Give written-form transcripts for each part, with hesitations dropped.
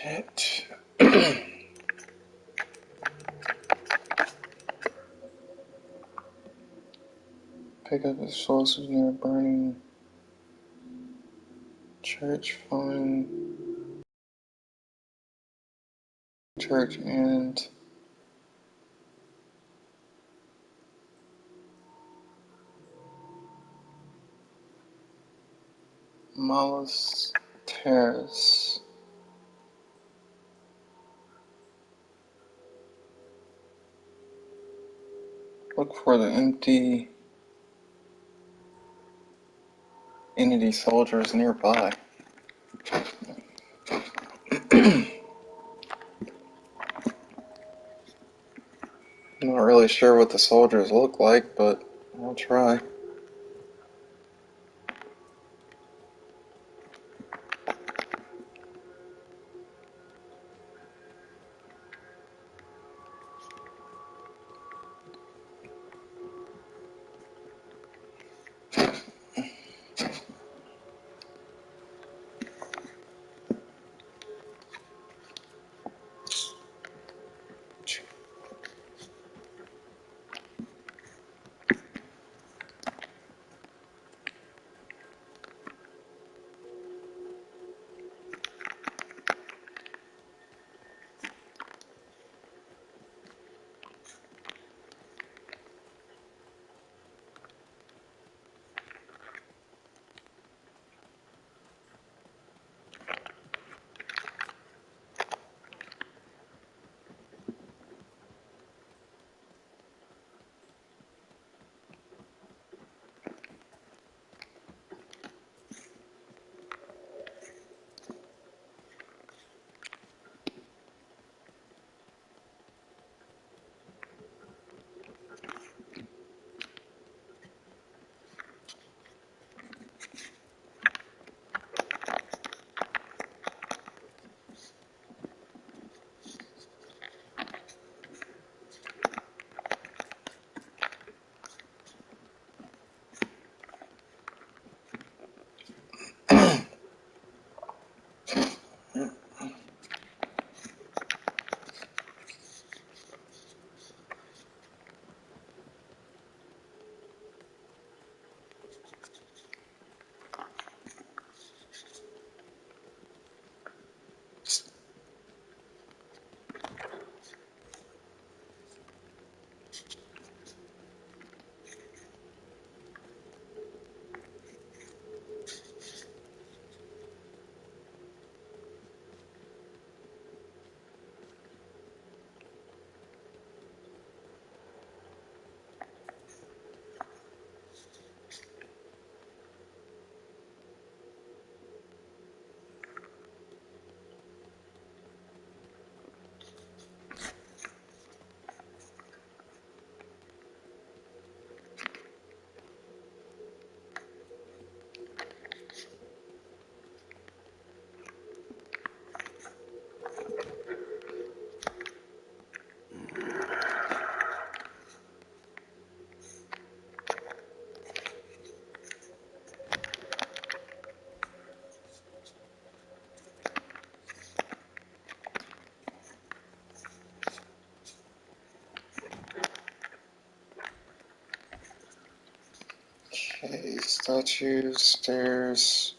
Shit. Pick up explosives near a burning church. Find church and Malus Terrace. Look for the empty entity soldiers nearby. I'm not really sure what the soldiers look like, but I'll try. Okay, statues, stairs.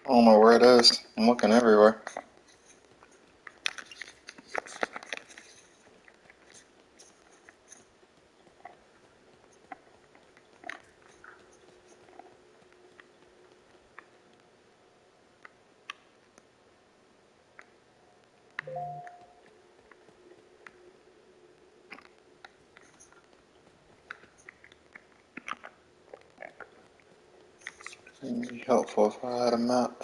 I don't know where it is. I'm looking everywhere. It'd be helpful if I had a map.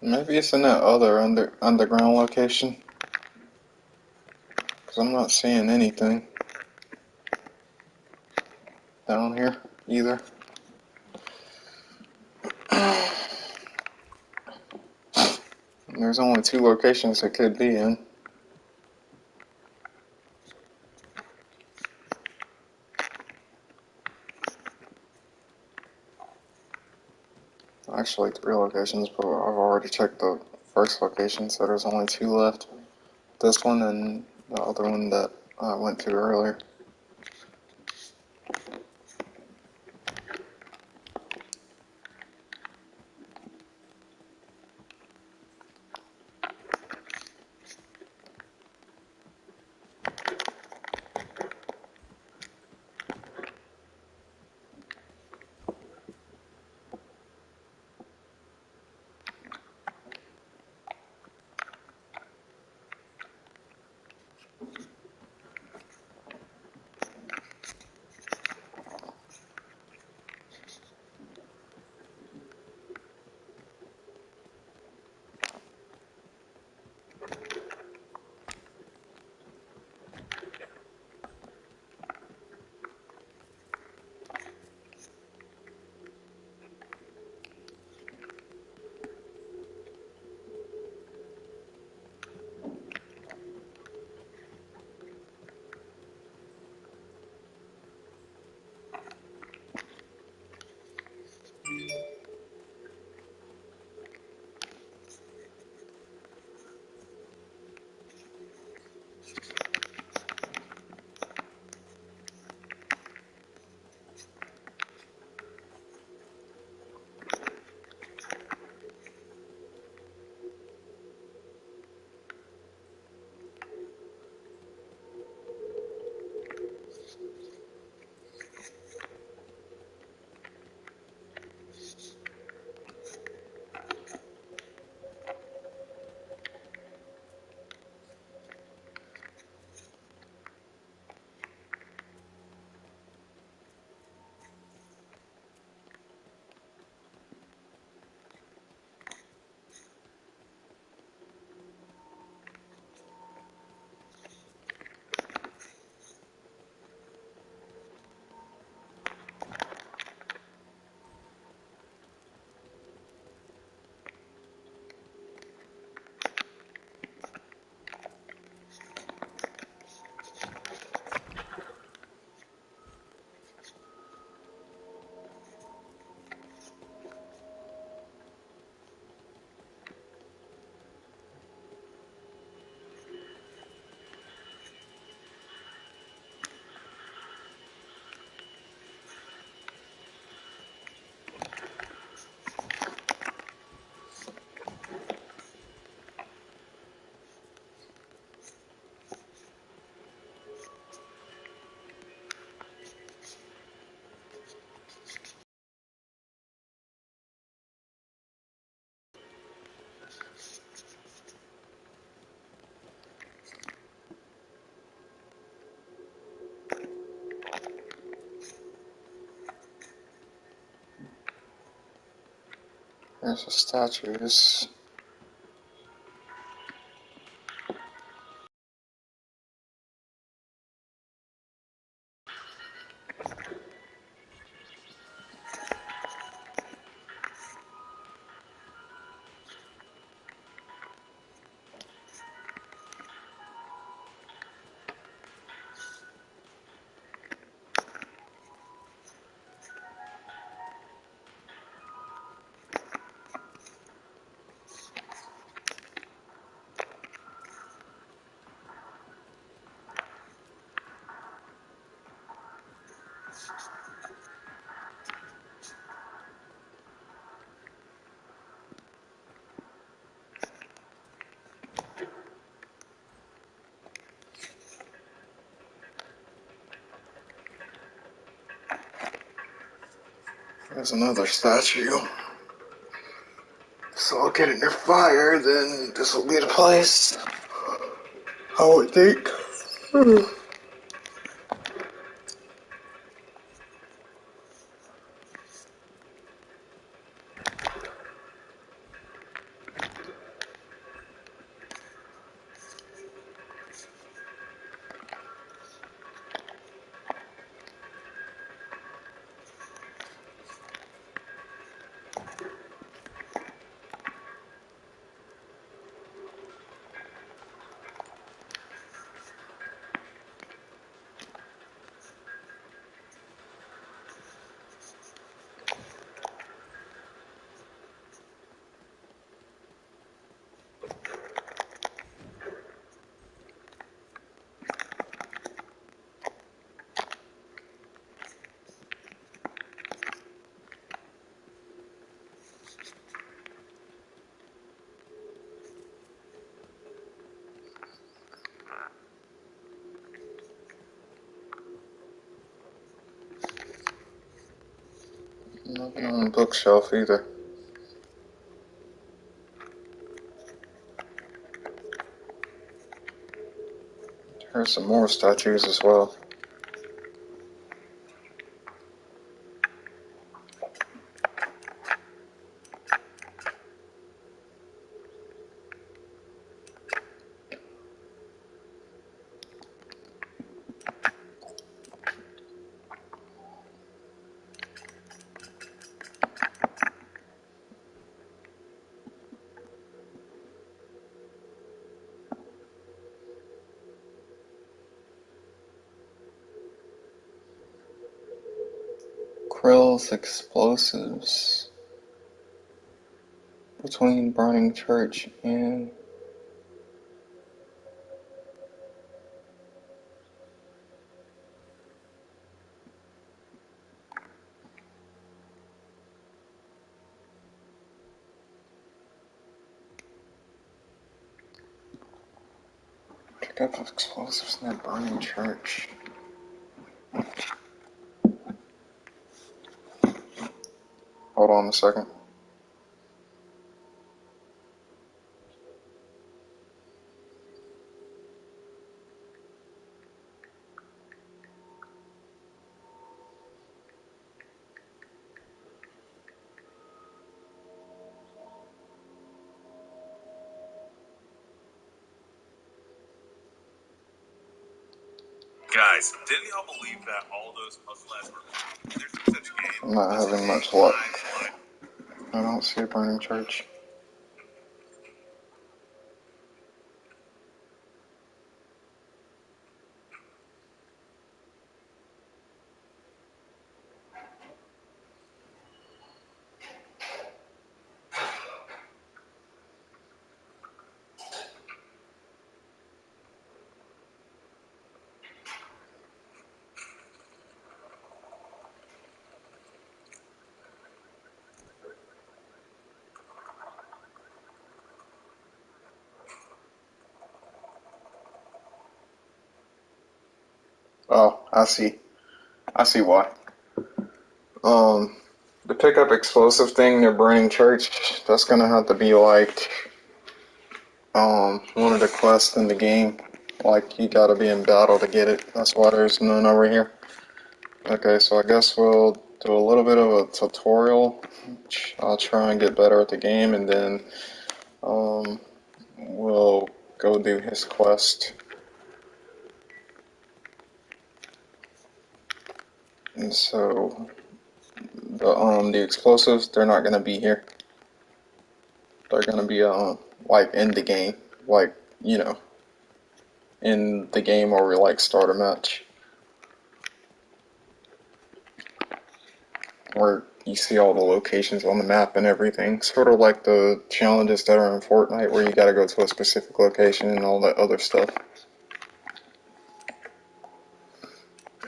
Maybe it's in that other underground location. Because I'm not seeing anything down here either. There's only 2 locations it could be in. Actually, 3 locations, but I've already checked the first location, so there's only 2 left. This one and the other one that I went to earlier. There's the statues. There's another statue. So I'll get it near fire, then this will be the place. I would think. Nothing on the bookshelf either. There's some more statues as well. Krill's explosives between burning church and pick up explosives in that burning church. Hold on a second. Guys, didn't y'all believe that all those puzzle ads were? There's no such game. I'm not having much luck. I don't see a burning church. Oh, I see. I see why. The pickup explosive thing, they're burning church, that's gonna have to be like, one of the quests in the game. Like, you gotta be in battle to get it. That's why there's none over here. Okay, so I guess we'll do a little bit of a tutorial. I'll try and get better at the game, and then, we'll go do his quest. And so, the explosives, they're not gonna be here. They're gonna be, like, in the game. Like, you know, in the game where we, like, start a match. Where you see all the locations on the map and everything. Sort of like the challenges that are in Fortnite where you gotta go to a specific location and all that other stuff.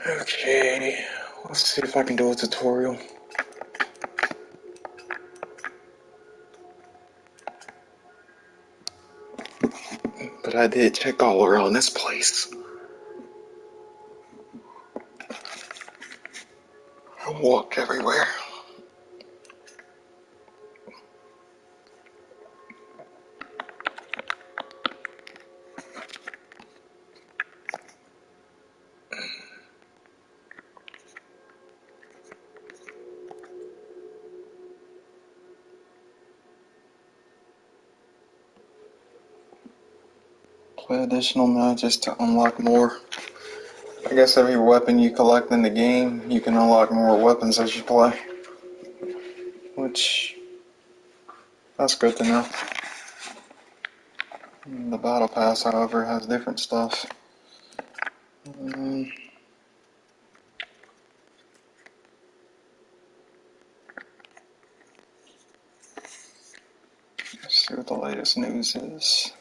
Okay, let's see if I can do a tutorial. But I did check all around this place. I walk everywhere. Play additional matches to unlock more. I guess every weapon you collect in the game, you can unlock more weapons as you play. Which, that's good to know. The battle pass, however, has different stuff. Let's see what the latest news is.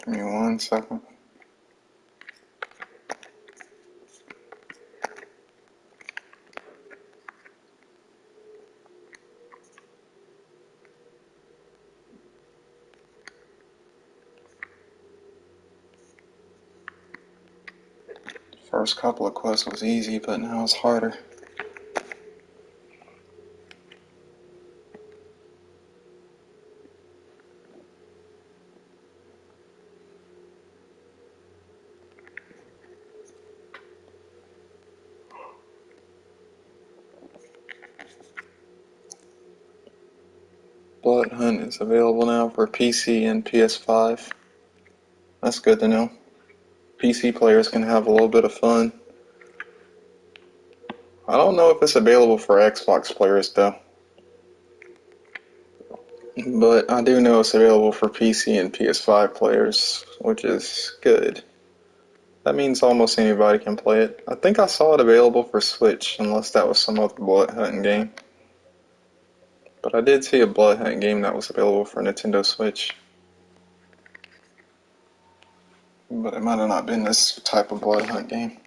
Give me 1 second. First couple of quests was easy, but now it's harder. Bloodhunt is available now for PC and PS5. That's good to know. PC players can have a little bit of fun. I don't know if it's available for Xbox players though. But I do know it's available for PC and PS5 players, which is good. That means almost anybody can play it. I think I saw it available for Switch, unless that was some other blood hunting game. But I did see a blood hunting game that was available for Nintendo Switch. But it might have not been this type of blood hunt game.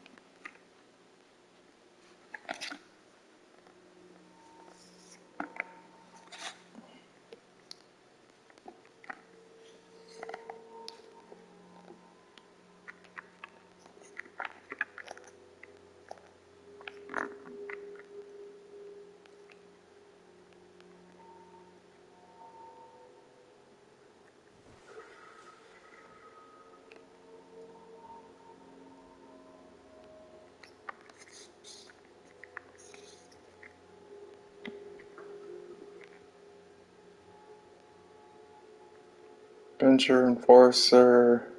Adventure Enforcer.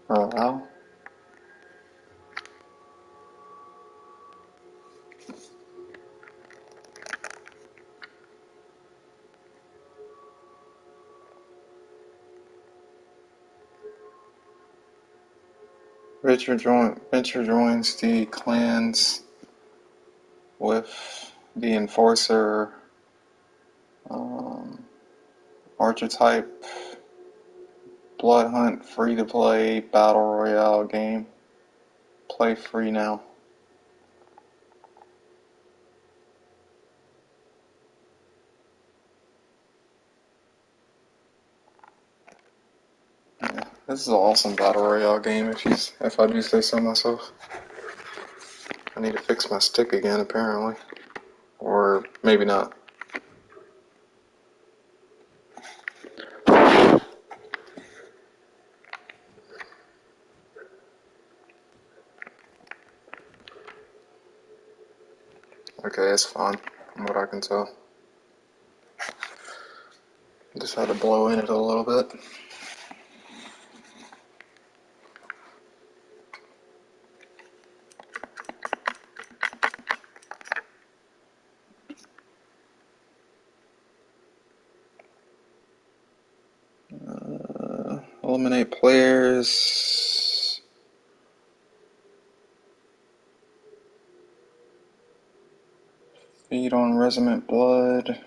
Wow. Venture joins the clans with the Enforcer archetype blood hunt free to play battle royale game. Play free now. Yeah, this is an awesome battle royale game if I do say so myself. I need to fix my stick again apparently. Or maybe not. Okay, it's fine, from what I can tell. Just had to blow in it a little bit. Eliminate players. Feed on resonant blood.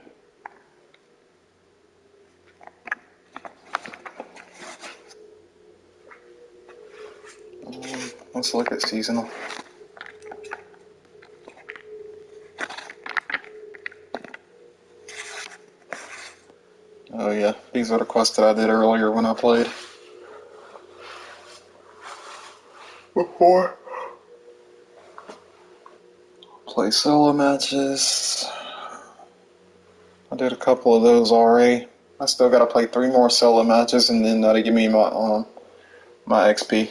Let's look at seasonal. Oh yeah, these are the quests that I did earlier when I played. Before. Play solo matches. I did a couple of those already. I still gotta play 3 more solo matches and then that'll give me my XP.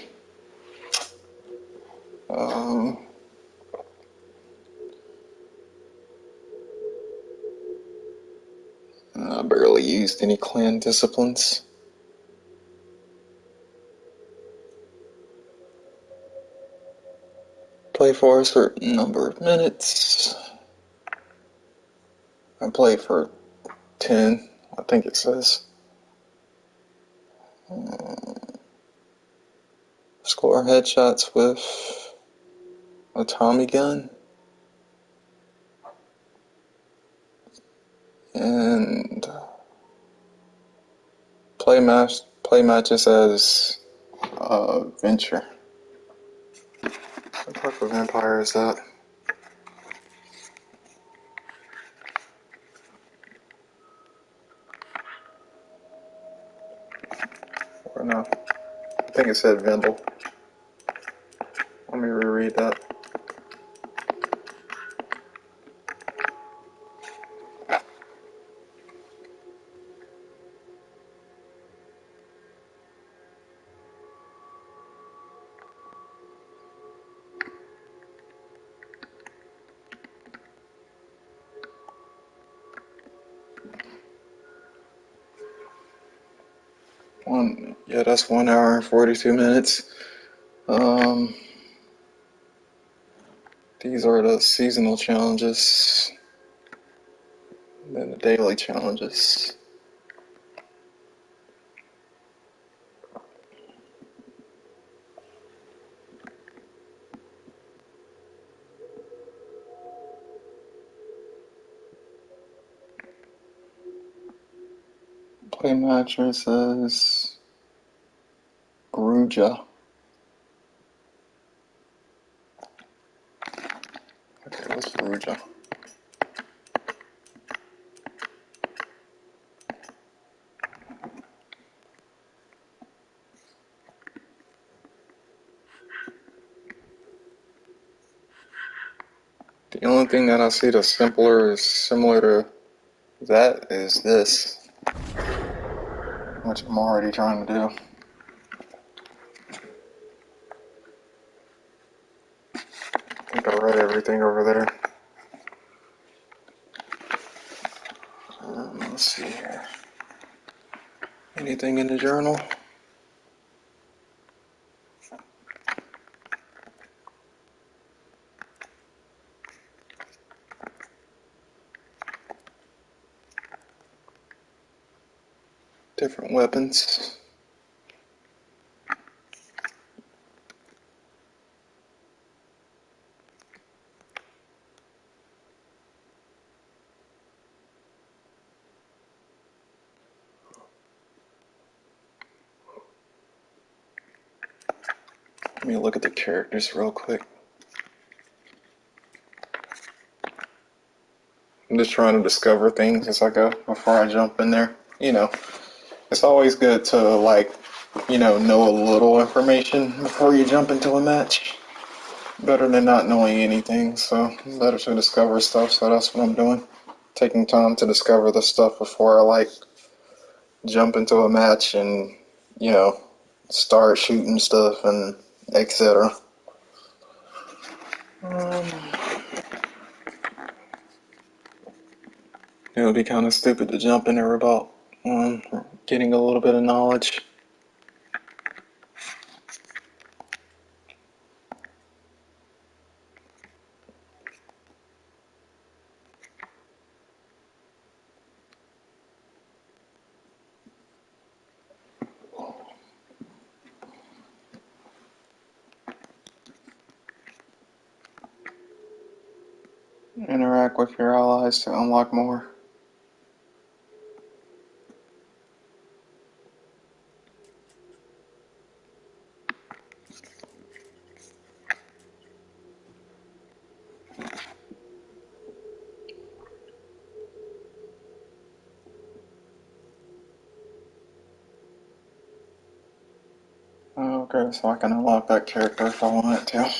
Um, I barely used any clan disciplines. Play for a certain number of minutes. I play for 10, I think it says. Score headshots with a Tommy gun. And play matches as Venture. What type of vampire is that? Or no? I think it said Vendel. Let me reread that. Yeah, that's 1 hour and 42 minutes. These are the seasonal challenges, and then the daily challenges. Play matches as Gruja. Okay, what's Gruja? The only thing that I see that's similar to that is this, which I'm already trying to do. I think I read everything over there. Let's see here. Anything in the journal? Different weapons. Let me look at the characters real quick. I'm just trying to discover things as I go before I jump in there. It's always good to know a little information before you jump into a match. Better than not knowing anything, so better to discover stuff, so that's what I'm doing. Taking time to discover the stuff before I jump into a match and, start shooting stuff and etc. It would be kind of stupid to jump in there without getting a little bit of knowledge. Interact with your allies to unlock more. Okay, so I can unlock that character if I want to.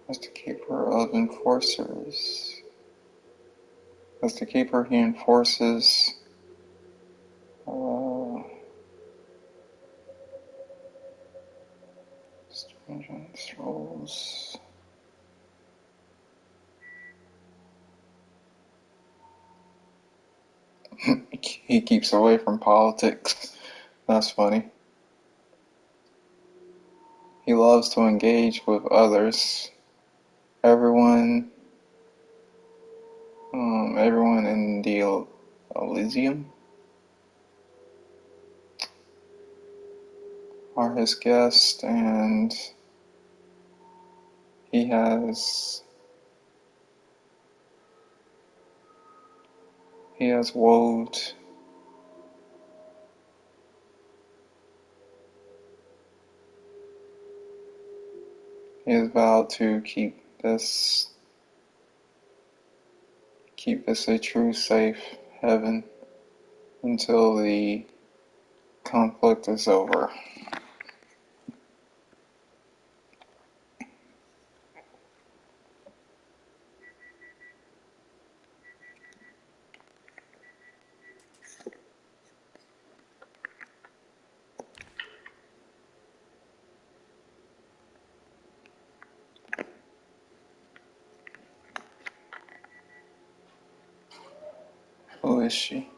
As the keeper of enforcers. As the keeper, he enforces stringent rules. He keeps away from politics. That's funny. He loves to engage with others. Everyone, everyone in the Elysium are his guests, and he has vowed. He has vowed to keep this a true, safe heaven until the conflict is over. Who is she?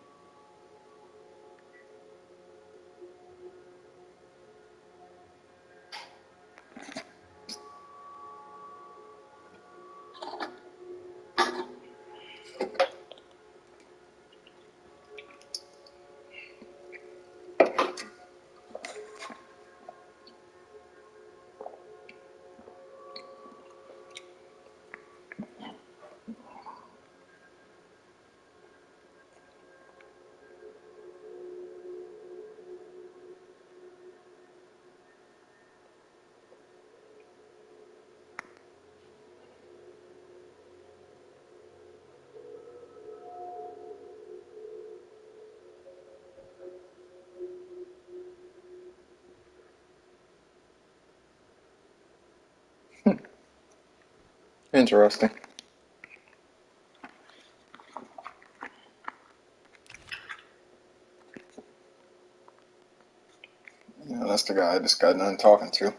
Interesting. Yeah, that's the guy I just got done talking to.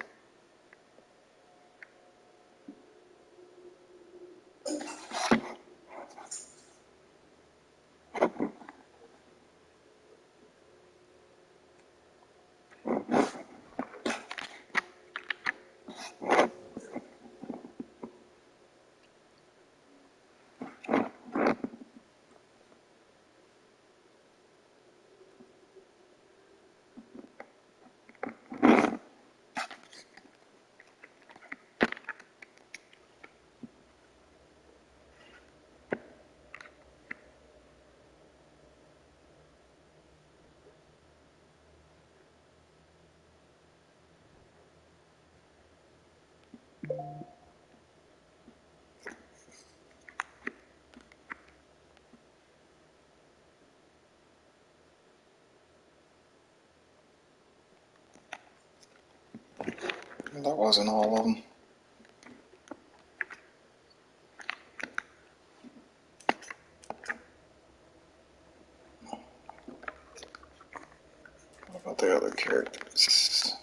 That wasn't all of them. What about the other characters?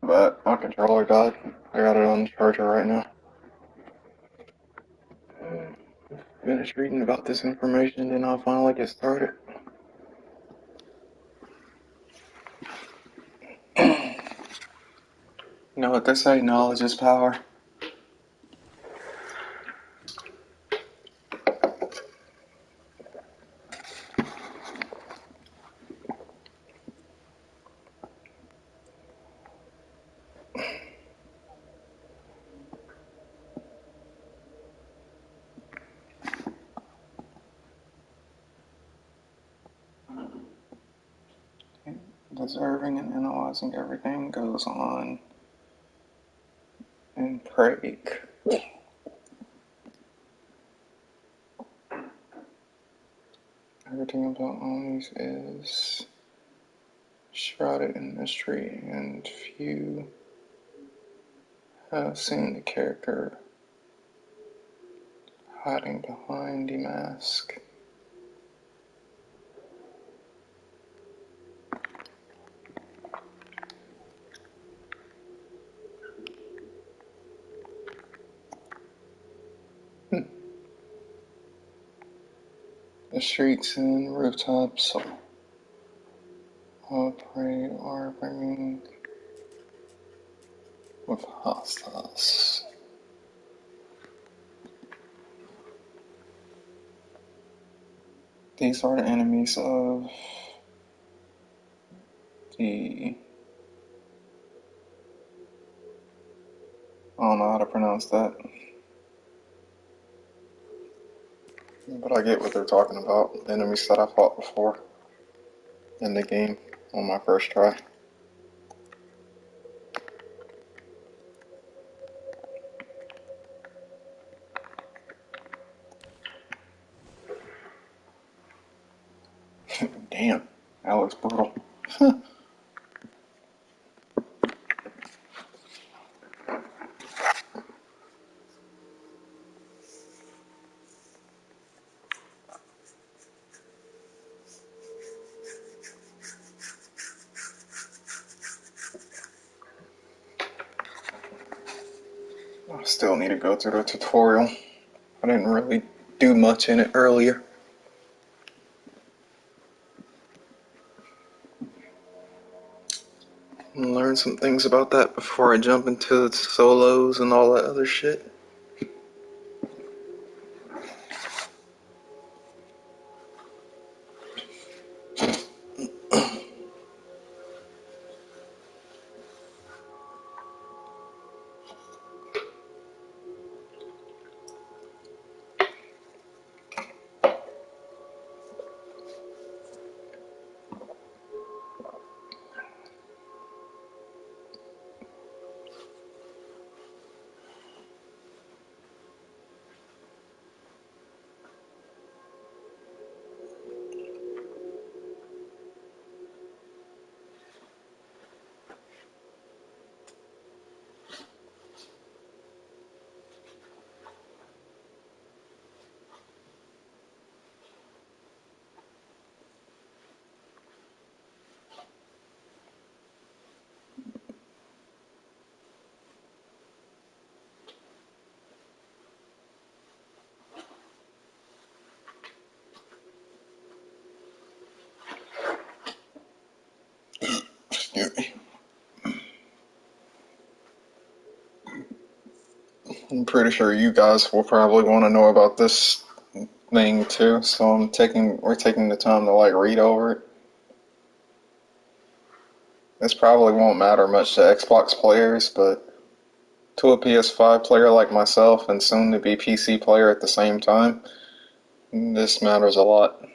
But my controller died. I got it on the charger right now. Finish reading about this information, then I'll finally get started. You know what they say, knowledge is power. Observing and analyzing everything goes on in Prague. Everything about Omnis is shrouded in mystery, and few have seen the character hiding behind the mask. The streets and rooftops of Prague are brimming with hostiles. These are the enemies of the... I don't know how to pronounce that, but I get what they're talking about. The enemies that I fought before in the game on my first try. Damn, that looks brutal. I still need to go through the tutorial. I didn't really do much in it earlier. And learn some things about that before I jump into the solos and all that other shit. Excuse me. I'm pretty sure you guys will probably want to know about this thing too, so we're taking the time to like read over it. This probably won't matter much to Xbox players, but to a PS5 player like myself and soon to be PC player at the same time, this matters a lot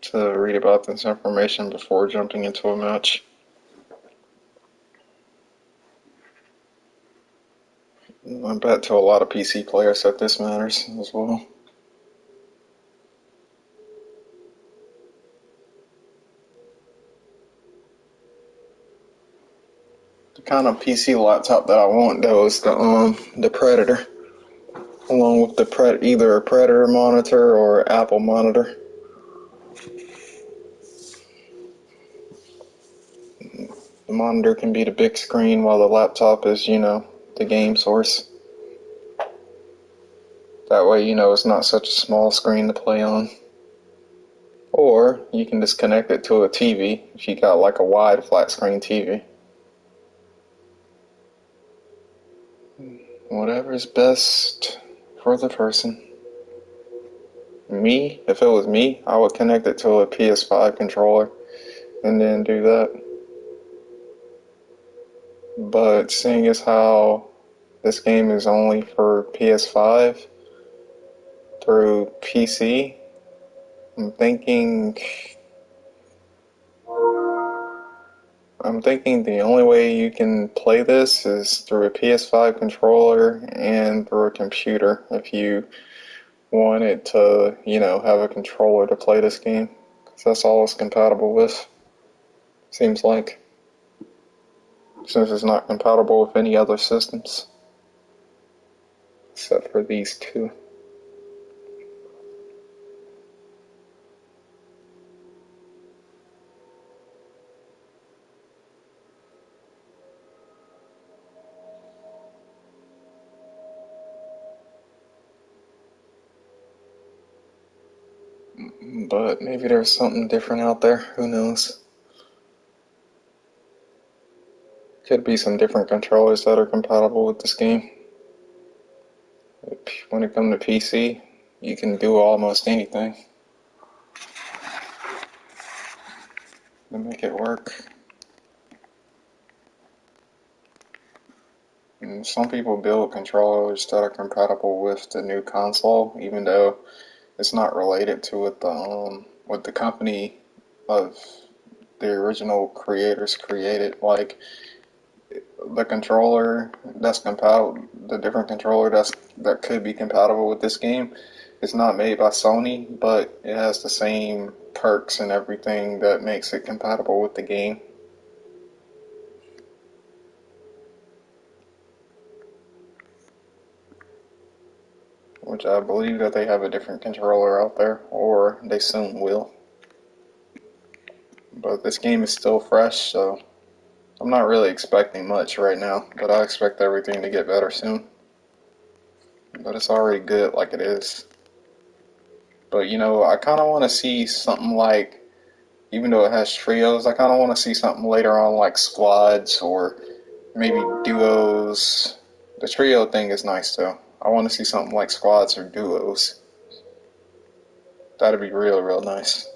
to read about this information before jumping into a match. I bet to a lot of PC players that this matters as well. The kind of PC laptop that I want though is the Predator, along with the either a Predator monitor or Apple monitor. The monitor can be the big screen while the laptop is, the game source. That way, it's not such a small screen to play on. Or you can just connect it to a TV if you got like a wide flat screen TV. Whatever's best for the person. If it was me, I would connect it to a PS5 controller and then do that. But seeing as how this game is only for PS5 through PC, I'm thinking I'm thinking the only way you can play this is through a PS5 controller and through a computer if you wanted to, have a controller to play this game. 'Cause that's all it's compatible with, seems like. Since it's not compatible with any other systems. Except for these two. But maybe there's something different out there. Who knows? Could be some different controllers that are compatible with this game. When it comes to PC, you can do almost anything to make it work. And some people build controllers that are compatible with the new console, even though it's not related to what the company of the original creators created. Like the controller that's compatible, the different controller that could be compatible with this game, it's not made by Sony, but it has the same perks and everything that makes it compatible with the game. Which I believe that they have a different controller out there, or they soon will. But this game is still fresh, so I'm not really expecting much right now, but I expect everything to get better soon. But it's already good like it is. But I kind of want to see something like, even though it has trios, I kind of want to see something later on like squads or maybe duos. The trio thing is nice though. I want to see something like squads or duos. That'd be real, real nice.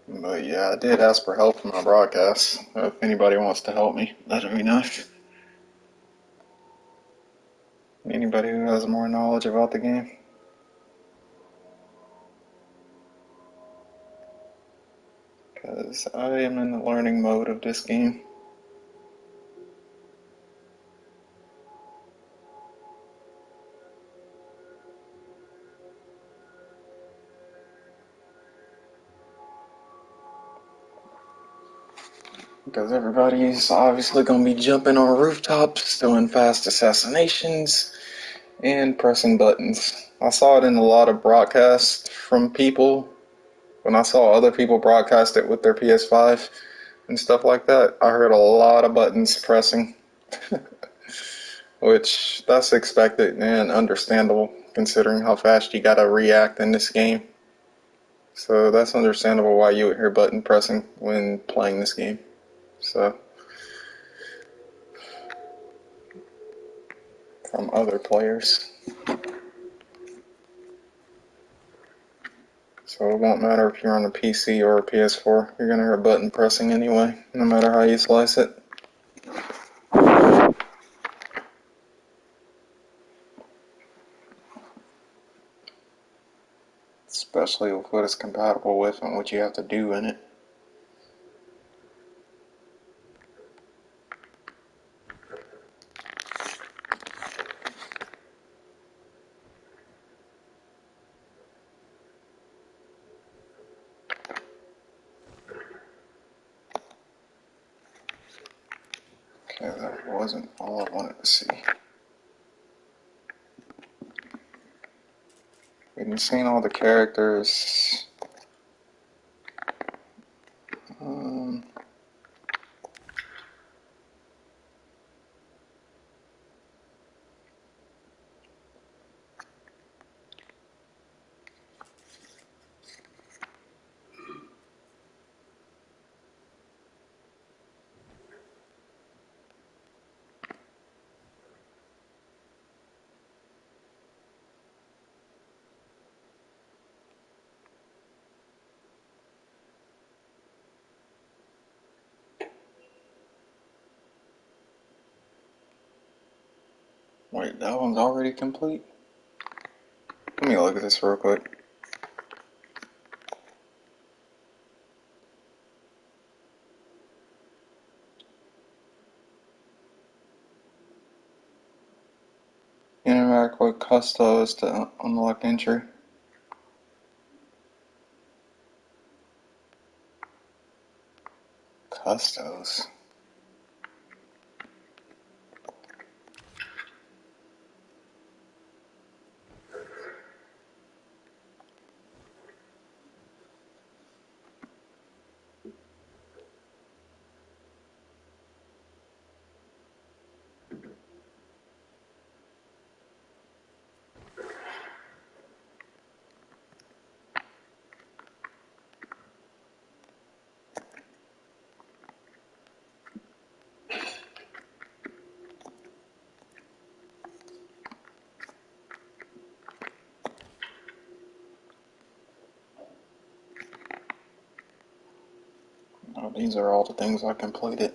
But yeah, I did ask for help from my broadcast. If anybody wants to help me, let me know. Anybody who has more knowledge about the game. Because I am in the learning mode of this game. Because everybody's obviously going to be jumping on rooftops, doing fast assassinations, and pressing buttons. I saw it in a lot of broadcasts from people. When I saw other people broadcast it with their PS5 and stuff like that, I heard a lot of buttons pressing. Which, that's expected and understandable, considering how fast you gotta react in this game. So that's understandable why you would hear button pressing when playing this game. So, from other players. So it won't matter if you're on a PC or a PS4, you're gonna hear button pressing anyway, no matter how you slice it. Especially with what it's compatible with and what you have to do in it. Okay, that wasn't all I wanted to see. We've seen all the characters. Um, Wait, that one's already complete? Let me look at this real quick. Interact with custos to unlock entry. Custos. Oh, these are all the things I completed.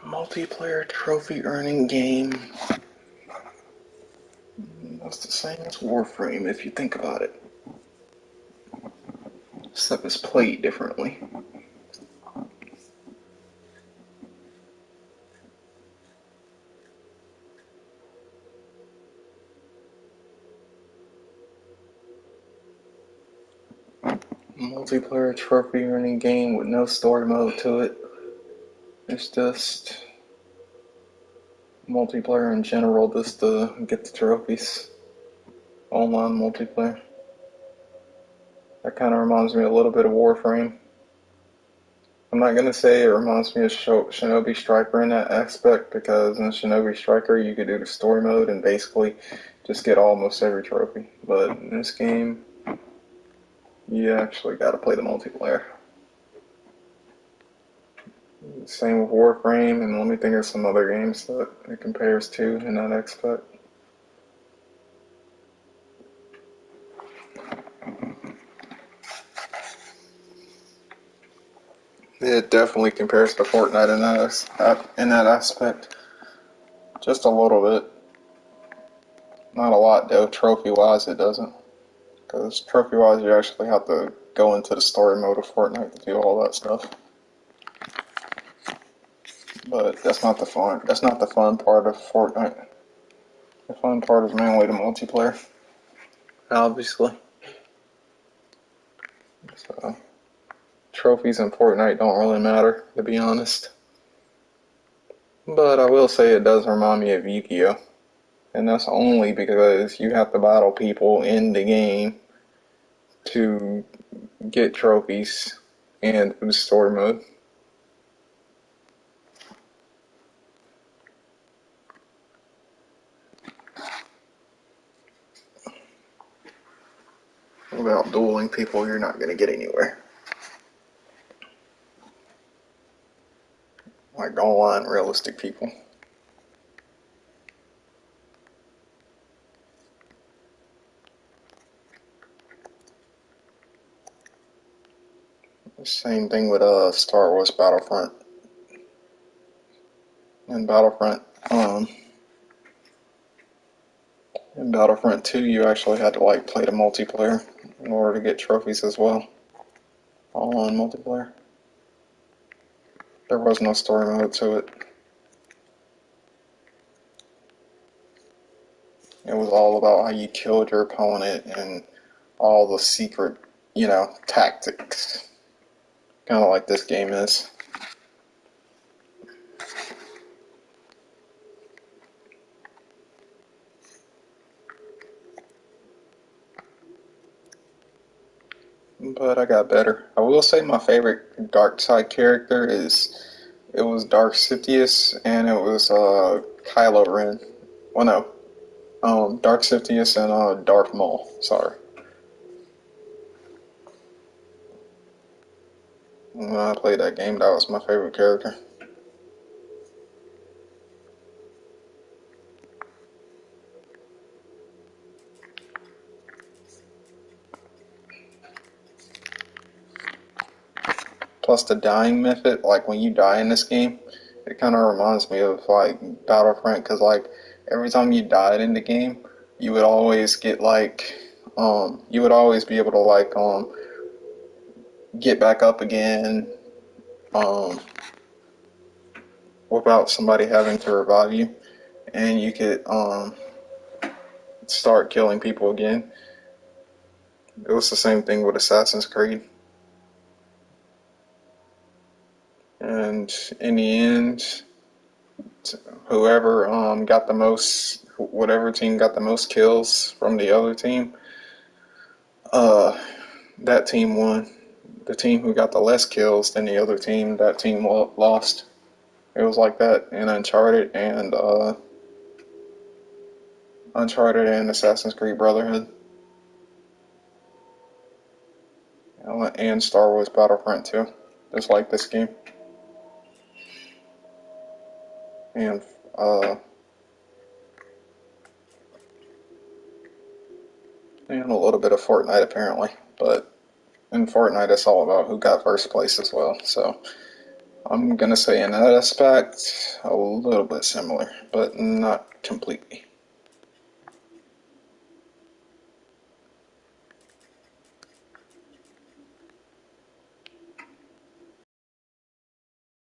Multiplayer trophy earning game. That's the same as Warframe if you think about it. Except it's played differently. Multiplayer trophy earning game with no story mode to it. It's just multiplayer in general, just to get the trophies. Online multiplayer. That kind of reminds me a little bit of Warframe. I'm not going to say it reminds me of Shinobi Striker in that aspect, because in Shinobi Striker you could do the story mode and basically just get almost every trophy. But in this game, you actually got to play the multiplayer. Same with Warframe, and let me think of some other games that it compares to in that aspect. It definitely compares to Fortnite in that aspect. Just a little bit. Not a lot though, trophy-wise it doesn't. Because trophy-wise you actually have to go into the story mode of Fortnite to do all that stuff. But that's not the fun. That's not the fun part of Fortnite. The fun part is mainly the multiplayer. Obviously. So trophies in Fortnite don't really matter, to be honest. But I will say it does remind me of Yu-Gi-Oh! And that's only because you have to battle people in the game to get trophies and the story mode. Without dueling people, you're not going to get anywhere. Like online realistic people. Same thing with Star Wars Battlefront. In Battlefront, in Battlefront 2, you actually had to like play the multiplayer in order to get trophies as well. All on multiplayer. There was no story mode to it. It was all about how you killed your opponent and all the secret, tactics. Kind of like this game is. But I got better. I will say my favorite dark side character it was Dark Siphius and it was Kylo Ren. Well, no, Dark Siphius and Darth Maul. Sorry. When I played that game, that was my favorite character. Plus the dying method, like when you die in this game, it kind of reminds me of like Battlefront, because like every time you died in the game, you would always get like, you would always be able to like get back up again, um, without somebody having to revive you, and you could start killing people again. It was the same thing with Assassin's Creed. And in the end, whoever got the most, whatever team got the most kills from the other team, uh, that team won. The team who got the less kills than the other team, that team lost. It was like that in Uncharted and Assassin's Creed Brotherhood, and Star Wars Battlefront 2, just like this game, and uh, and a little bit of Fortnite apparently, but in Fortnite it's all about who got first place as well. So I'm gonna say in that aspect a little bit similar, but not completely.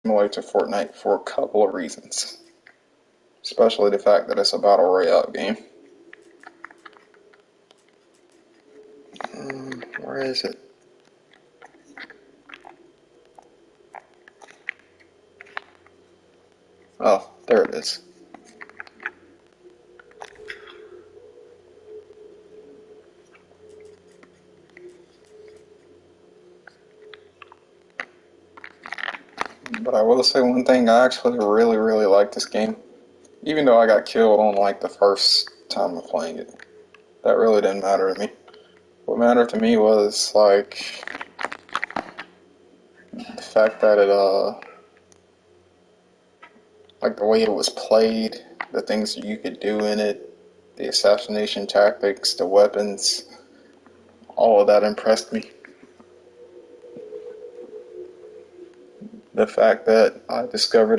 Similar to Fortnite for a couple of reasons, especially the fact that it's a battle royale game. Where is it? Oh, there it is. But I will say one thing, I actually really, really like this game. Even though I got killed on like the first time of playing it. That really didn't matter to me. What mattered to me was like the fact that like the way it was played, the things that you could do in it, the assassination tactics, the weapons, all of that impressed me. The fact that I discovered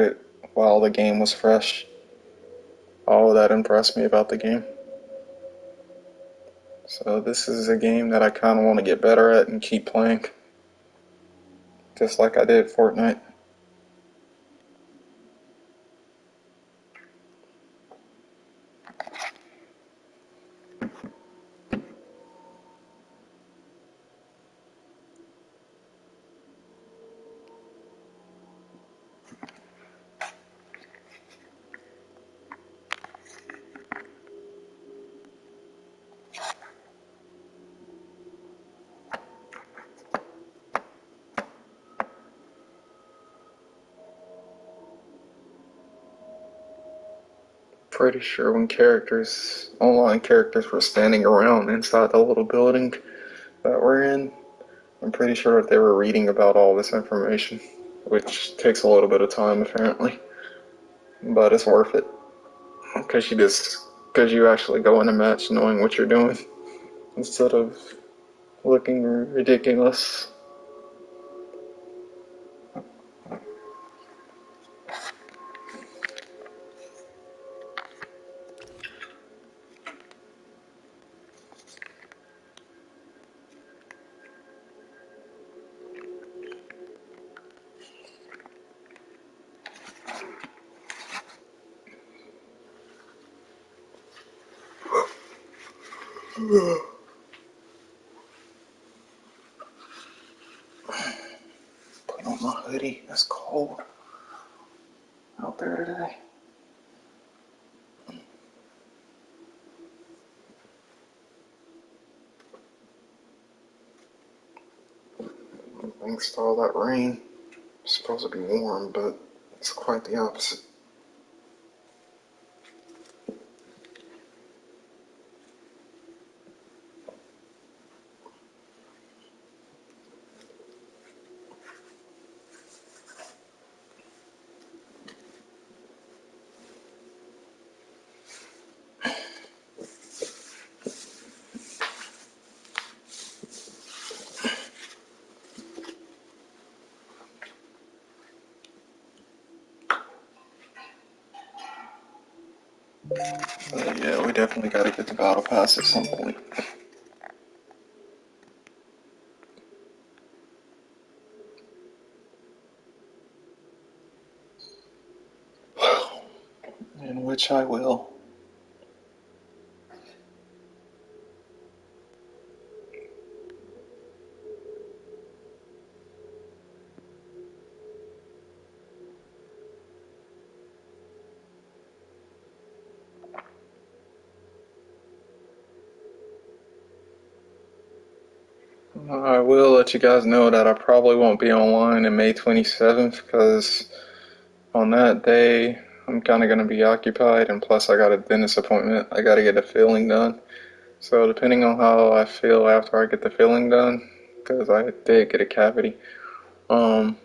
it while the game was fresh, all of that impressed me about the game. So this is a game that I kind of want to get better at and keep playing, just like I did Fortnite. Pretty sure when online characters were standing around inside the little building that we're in, I'm pretty sure that they were reading about all this information, which takes a little bit of time apparently, but it's worth it because you actually go in a match knowing what you're doing instead of looking ridiculous. Put on my hoodie. It's cold out there today. Thanks to all that rain. It's supposed to be warm, but it's quite the opposite. But yeah, we definitely got to get the battle pass at some point. In which I will. I will let you guys know that I probably won't be online on May 27th because on that day I'm kind of going to be occupied, and plus I got a dentist appointment. I got to get a filling done. So depending on how I feel after I get the filling done, because I did get a cavity, um,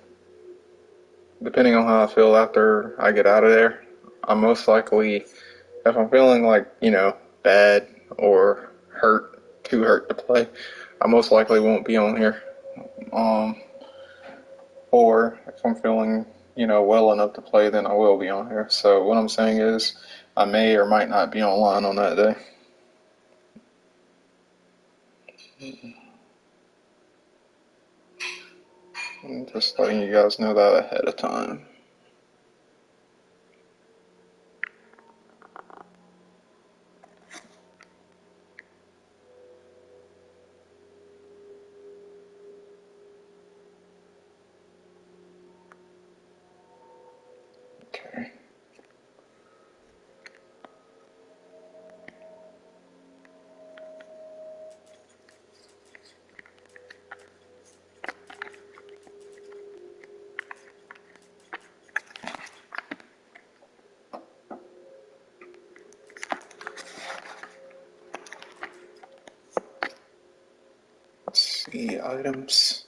depending on how I feel after I get out of there, I'm most likely, if I'm feeling like, bad or hurt, too hurt to play, I most likely won't be on here. Um, or if I'm feeling, well enough to play, then I will be on here. So what I'm saying is, I may or might not be online on that day. I'm just letting you guys know that ahead of time. Okay. Let's see, items.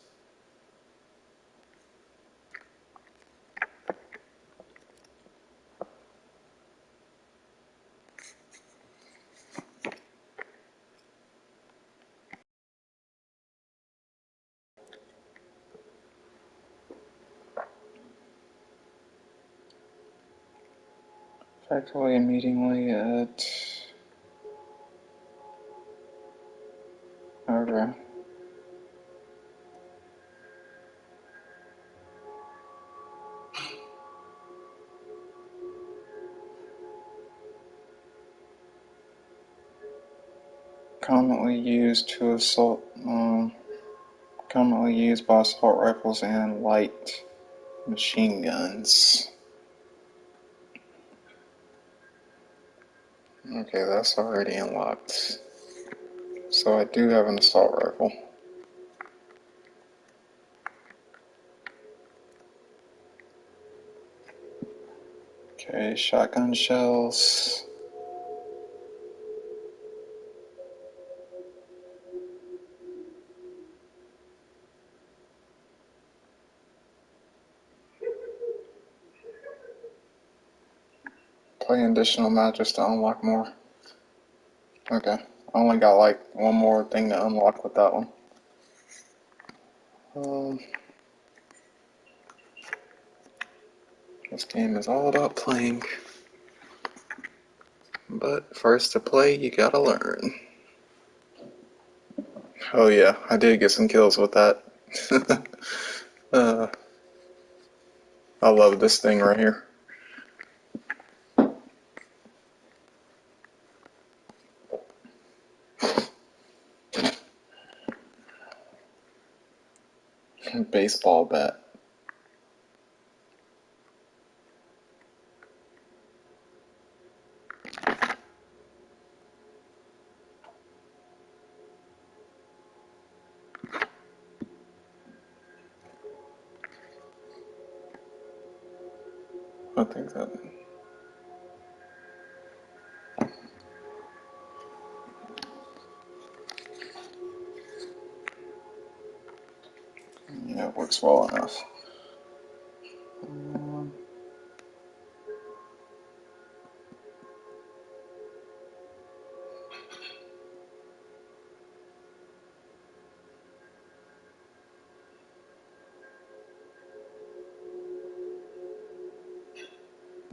Effectively immediately at... Okay. Commonly used to assault, commonly used by assault rifles and light machine guns. Okay, that's already unlocked. So I do have an assault rifle. Okay, shotgun shells. Play additional matches to unlock more. Okay, I only got like one more thing to unlock with that one. This game is all about playing. But first to play, you gotta learn. Oh yeah, I did get some kills with that. uh, I love this thing right here. Baseball bat. I think that. Yeah, it works well enough.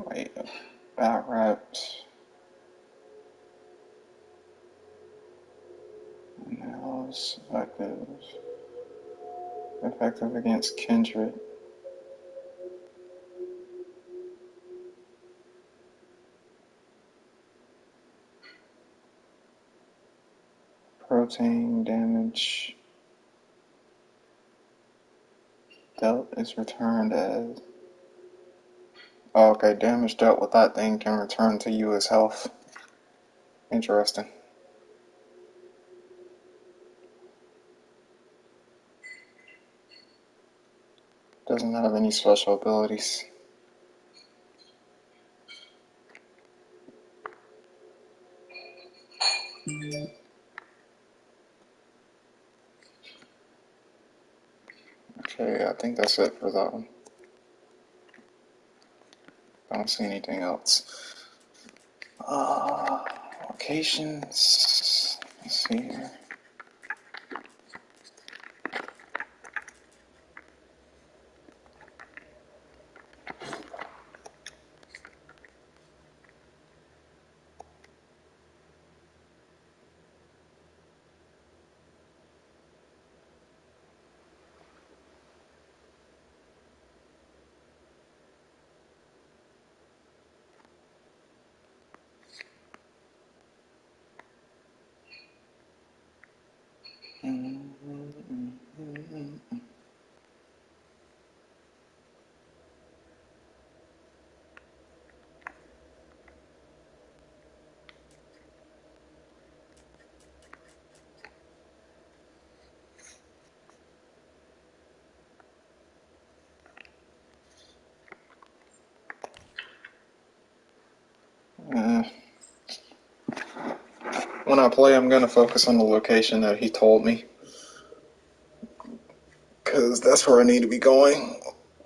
Wait, bat reps. Now it's effective. Effective against Kindred. Protein damage dealt is returned as. Oh, okay, damage dealt with that thing can return to you as health. Interesting. Doesn't have any special abilities. Okay, I think that's it for that one. I don't see anything else. Locations. Let's see here. When I play, I'm going to focus on the location that he told me. Because that's where I need to be going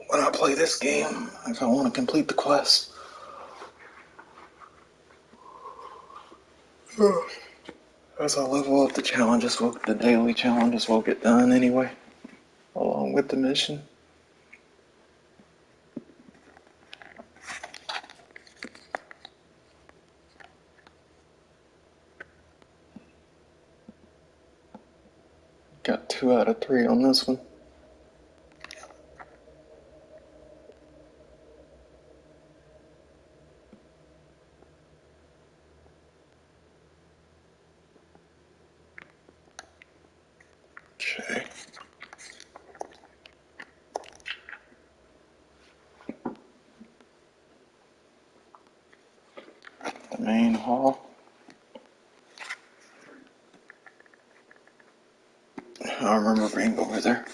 when I play this game, if I want to complete the quest. As I level up, the daily challenges will get done anyway, along with the mission. Got 2 out of 3 on this one. Okay. The main hall. I remember being over there.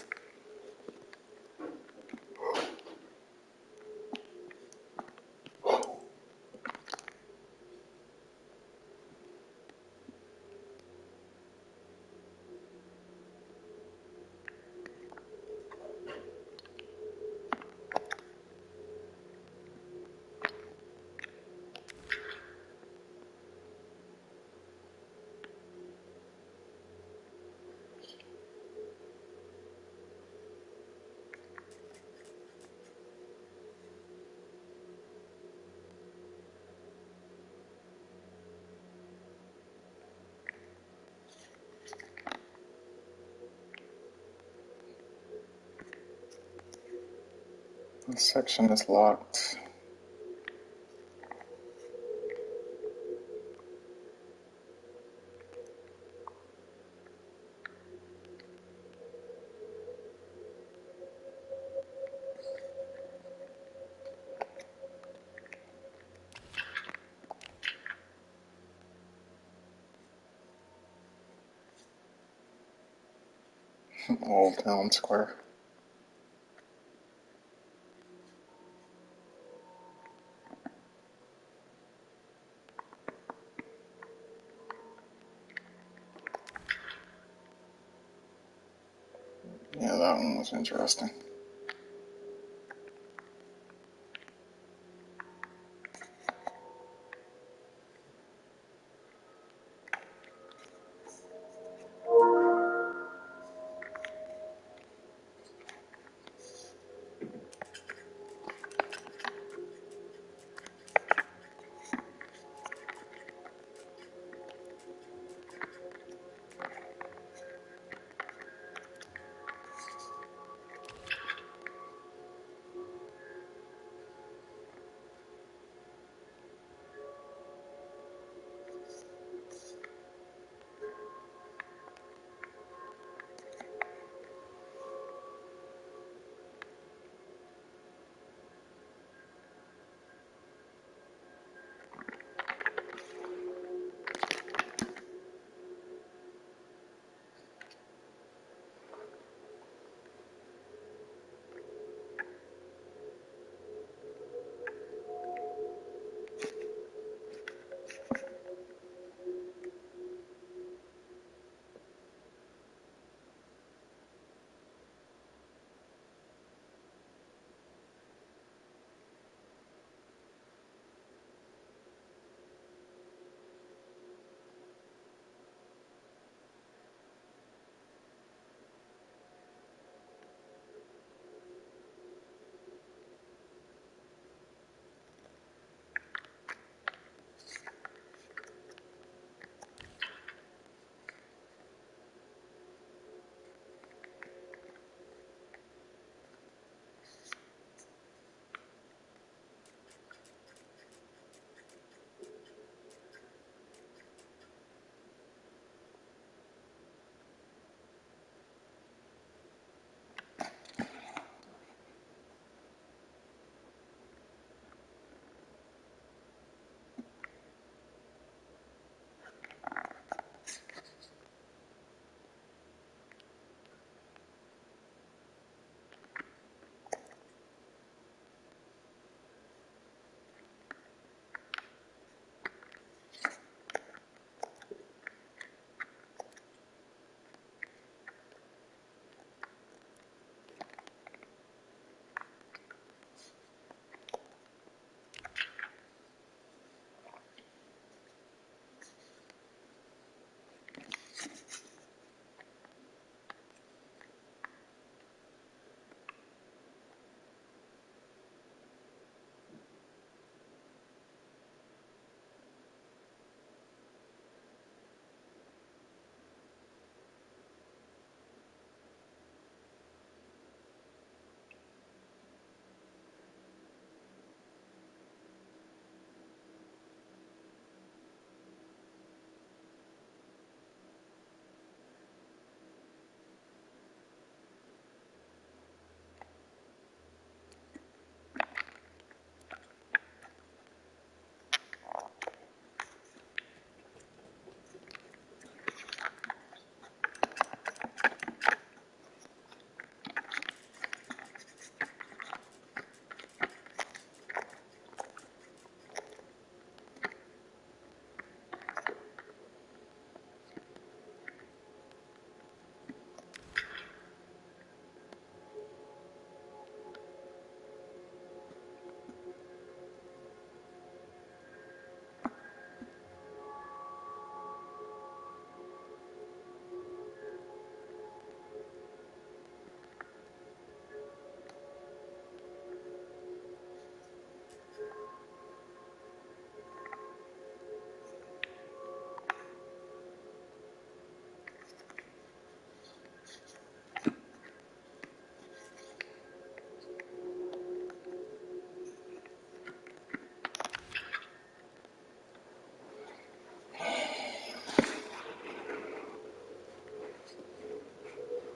This section is locked. Old Town Square. Yeah, that one was interesting.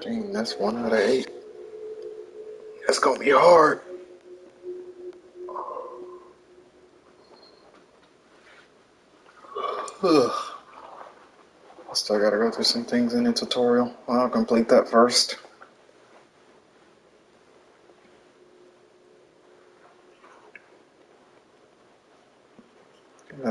Dang, that's 1 out of 8. That's gonna be hard. Ugh. I still gotta go through some things in the tutorial. I'll complete that first.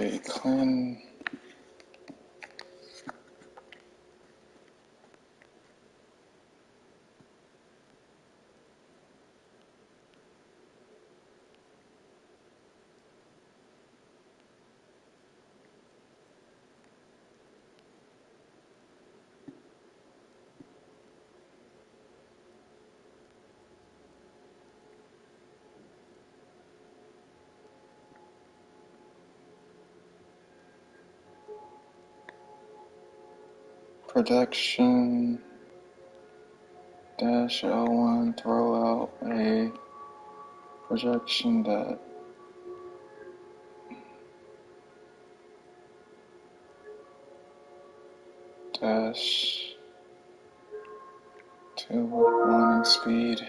Okay, clan. Protection dash L1, throw out a projection that dash 2 with warning speed.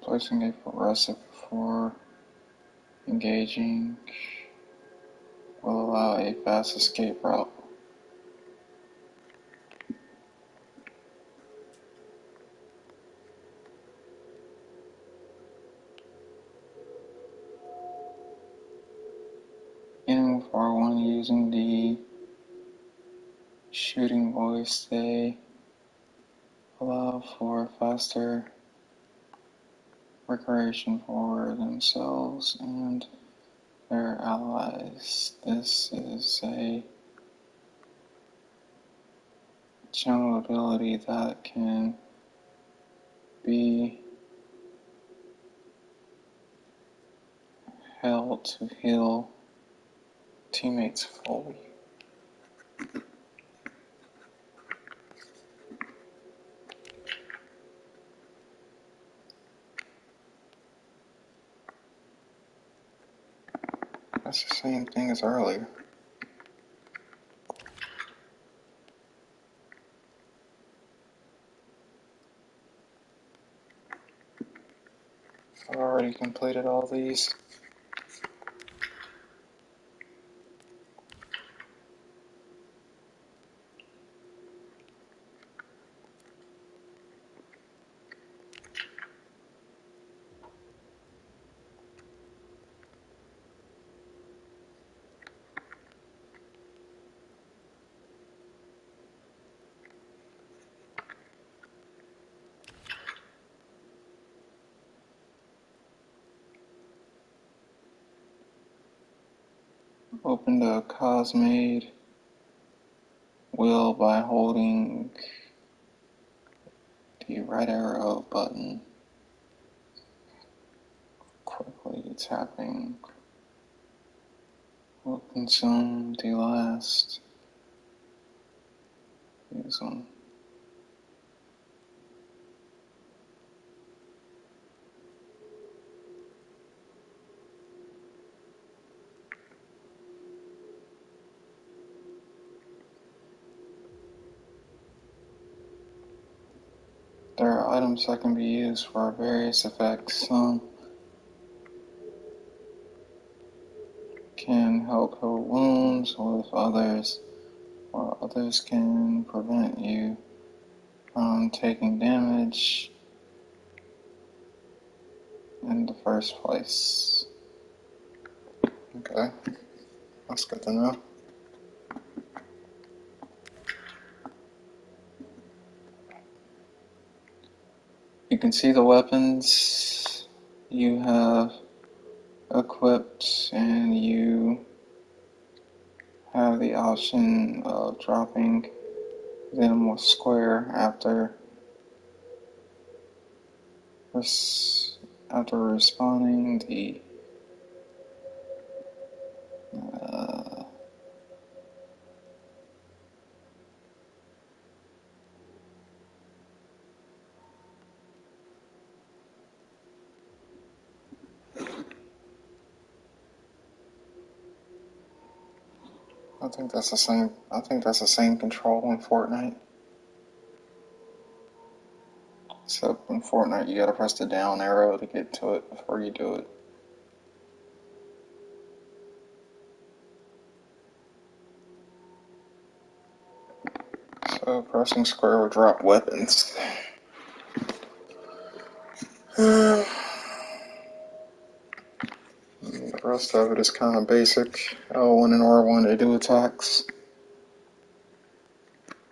Placing a progressive before engaging will allow a fast escape route. Aiming for one using the shooting voice, they allow for faster recreation for themselves and their allies. This is a general ability that can be held to heal teammates fully. That's the same thing as earlier. I've already completed all these. Open the Cosmade wheel by holding the right arrow button, quickly tapping will consume the last one. There are items that can be used for various effects. Some can help heal wounds with others, while others can prevent you from taking damage in the first place. Okay, that's good to know. You can see the weapons you have equipped, and you have the option of dropping them with square after respawning. I think that's the same. I think that's the same control in Fortnite. Except in Fortnite, you gotta press the down arrow to get to it before you do it. So pressing square will drop weapons. The rest of it is kind of basic. L1 and R1, they do attacks.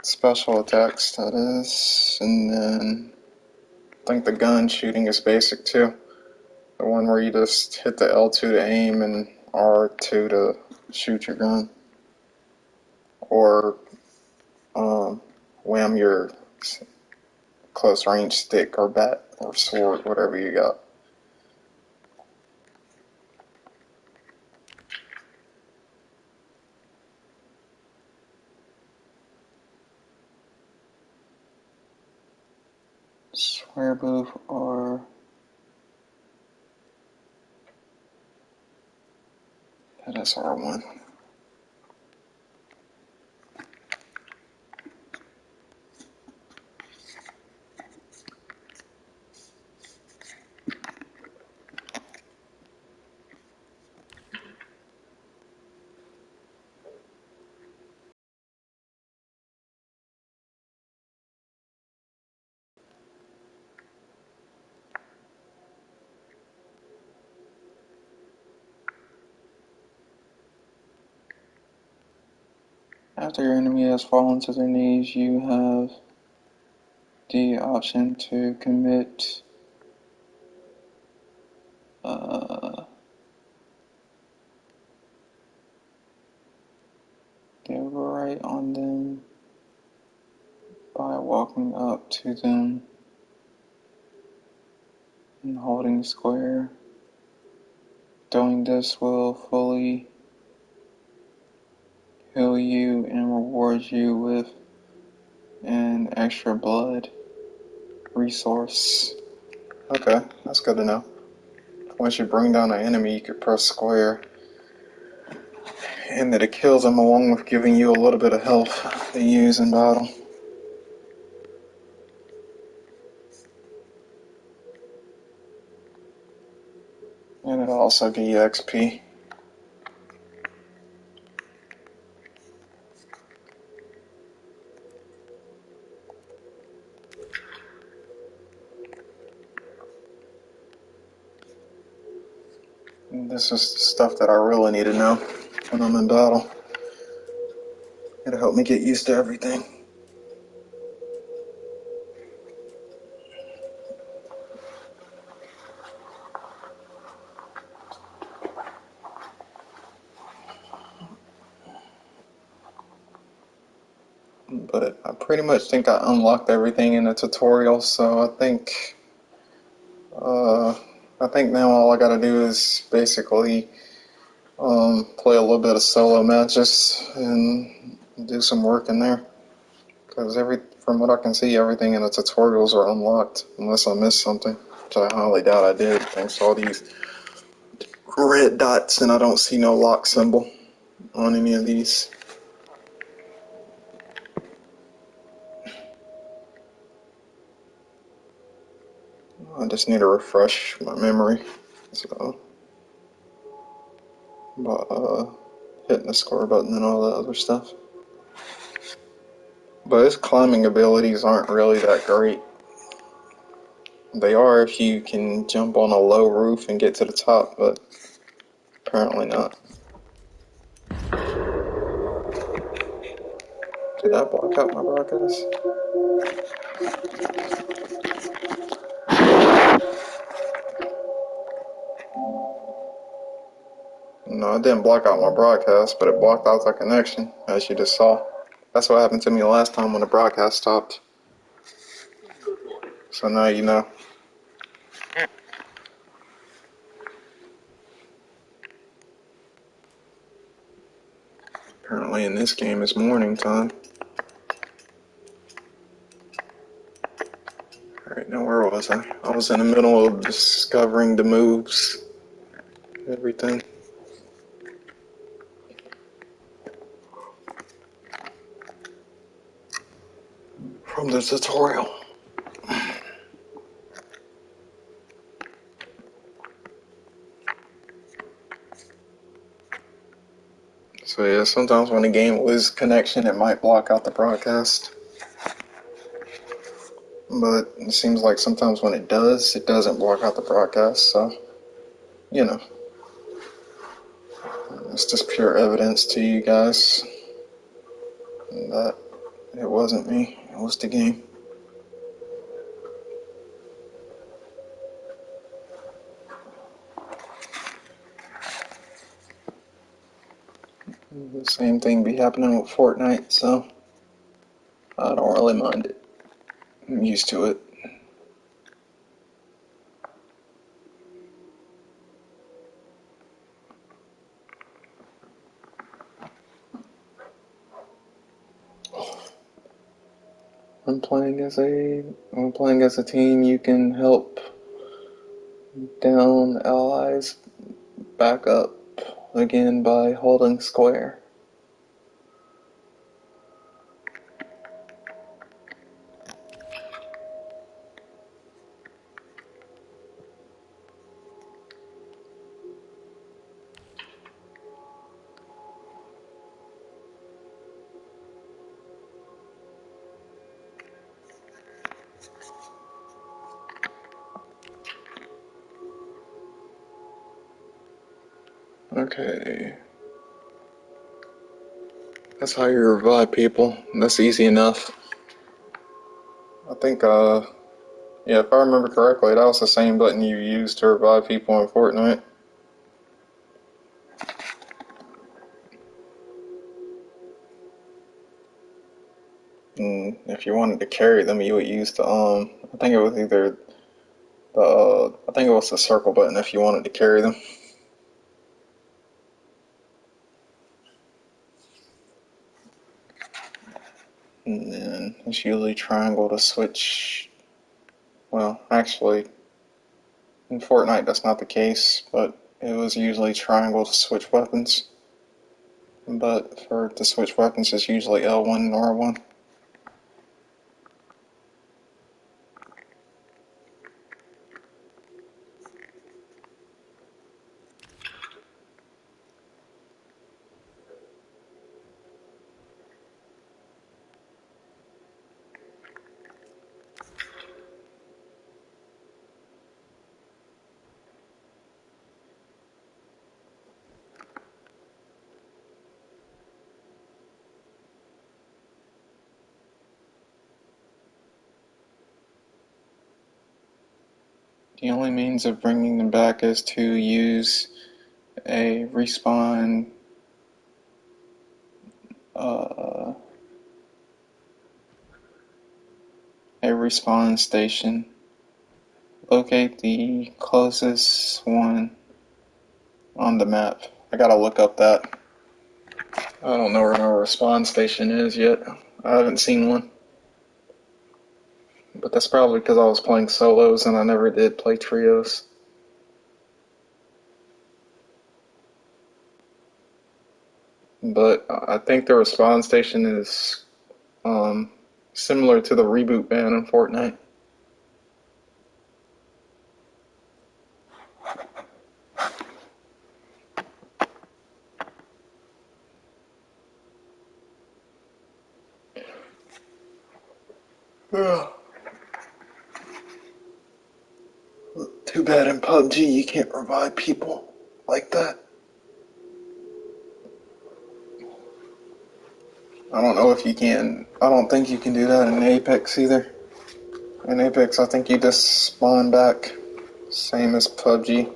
Special attacks, that is. And then I think the gun shooting is basic too. The one where you just hit the L2 to aim and R2 to shoot your gun. Or wham your close range stick or bat or sword, whatever you got. Swear move or that is R1. After your enemy has fallen to their knees, you have the option to commit the overwrite on them by walking up to them and holding square. Doing this will fully heal you and reward you with an extra blood resource. Okay, that's good to know. Once you bring down an enemy, you can press square, and that it kills them along with giving you a little bit of health to use in battle. And it'll also give you XP. And this is the stuff that I really need to know when I'm in battle. It'll help me get used to everything. But I pretty much think I unlocked everything in the tutorial, so I think now all I gotta do is basically play a little bit of solo matches and do some work in there. Because from what I can see, everything in the tutorials are unlocked, unless I missed something, which I highly doubt I did, thanks to all these red dots, and I don't see no lock symbol on any of these. I just need to refresh my memory. So, hitting the score button and all that other stuff. But his climbing abilities aren't really that great. They are if you can jump on a low roof and get to the top, but apparently not. Did I block out my broadcast? No, I didn't block out my broadcast, but it blocked out the connection, as you just saw. That's what happened to me last time when the broadcast stopped. So now you know. Apparently in this game it's morning time. Alright, now where was I? I was in the middle of discovering the moves. Everything. From the tutorial. So yeah, sometimes when the game loses connection, it might block out the broadcast. But it seems like sometimes when it does, it doesn't block out the broadcast, so, you know. It's just pure evidence to you guys that it wasn't me, it was the game. The same thing be happening with Fortnite, so I don't really mind it. I'm used to it. I'm playing as a team. You can help down allies back up again by holding square. Okay. That's how you revive people. That's easy enough. I think, yeah, if I remember correctly, that was the same button you used to revive people in Fortnite. And if you wanted to carry them, you would use the, I think it was either I think it was the circle button if you wanted to carry them. And then it's usually triangle to switch. Well, actually, in Fortnite that's not the case, but it was usually triangle to switch weapons. But to switch weapons, it's usually L1 and R1. The only means of bringing them back is to use a respawn uh, station. Locate the closest one on the map. I gotta look up that. I don't know where no respawn station is yet. I haven't seen one. But that's probably because I was playing solos and I never did play trios. But I think the respawn station is um, similar to the reboot ban in Fortnite. Too bad in PUBG you can't revive people like that. I don't know if you can. I don't think you can do that in Apex either. In Apex, I think you just spawn back, same as PUBG.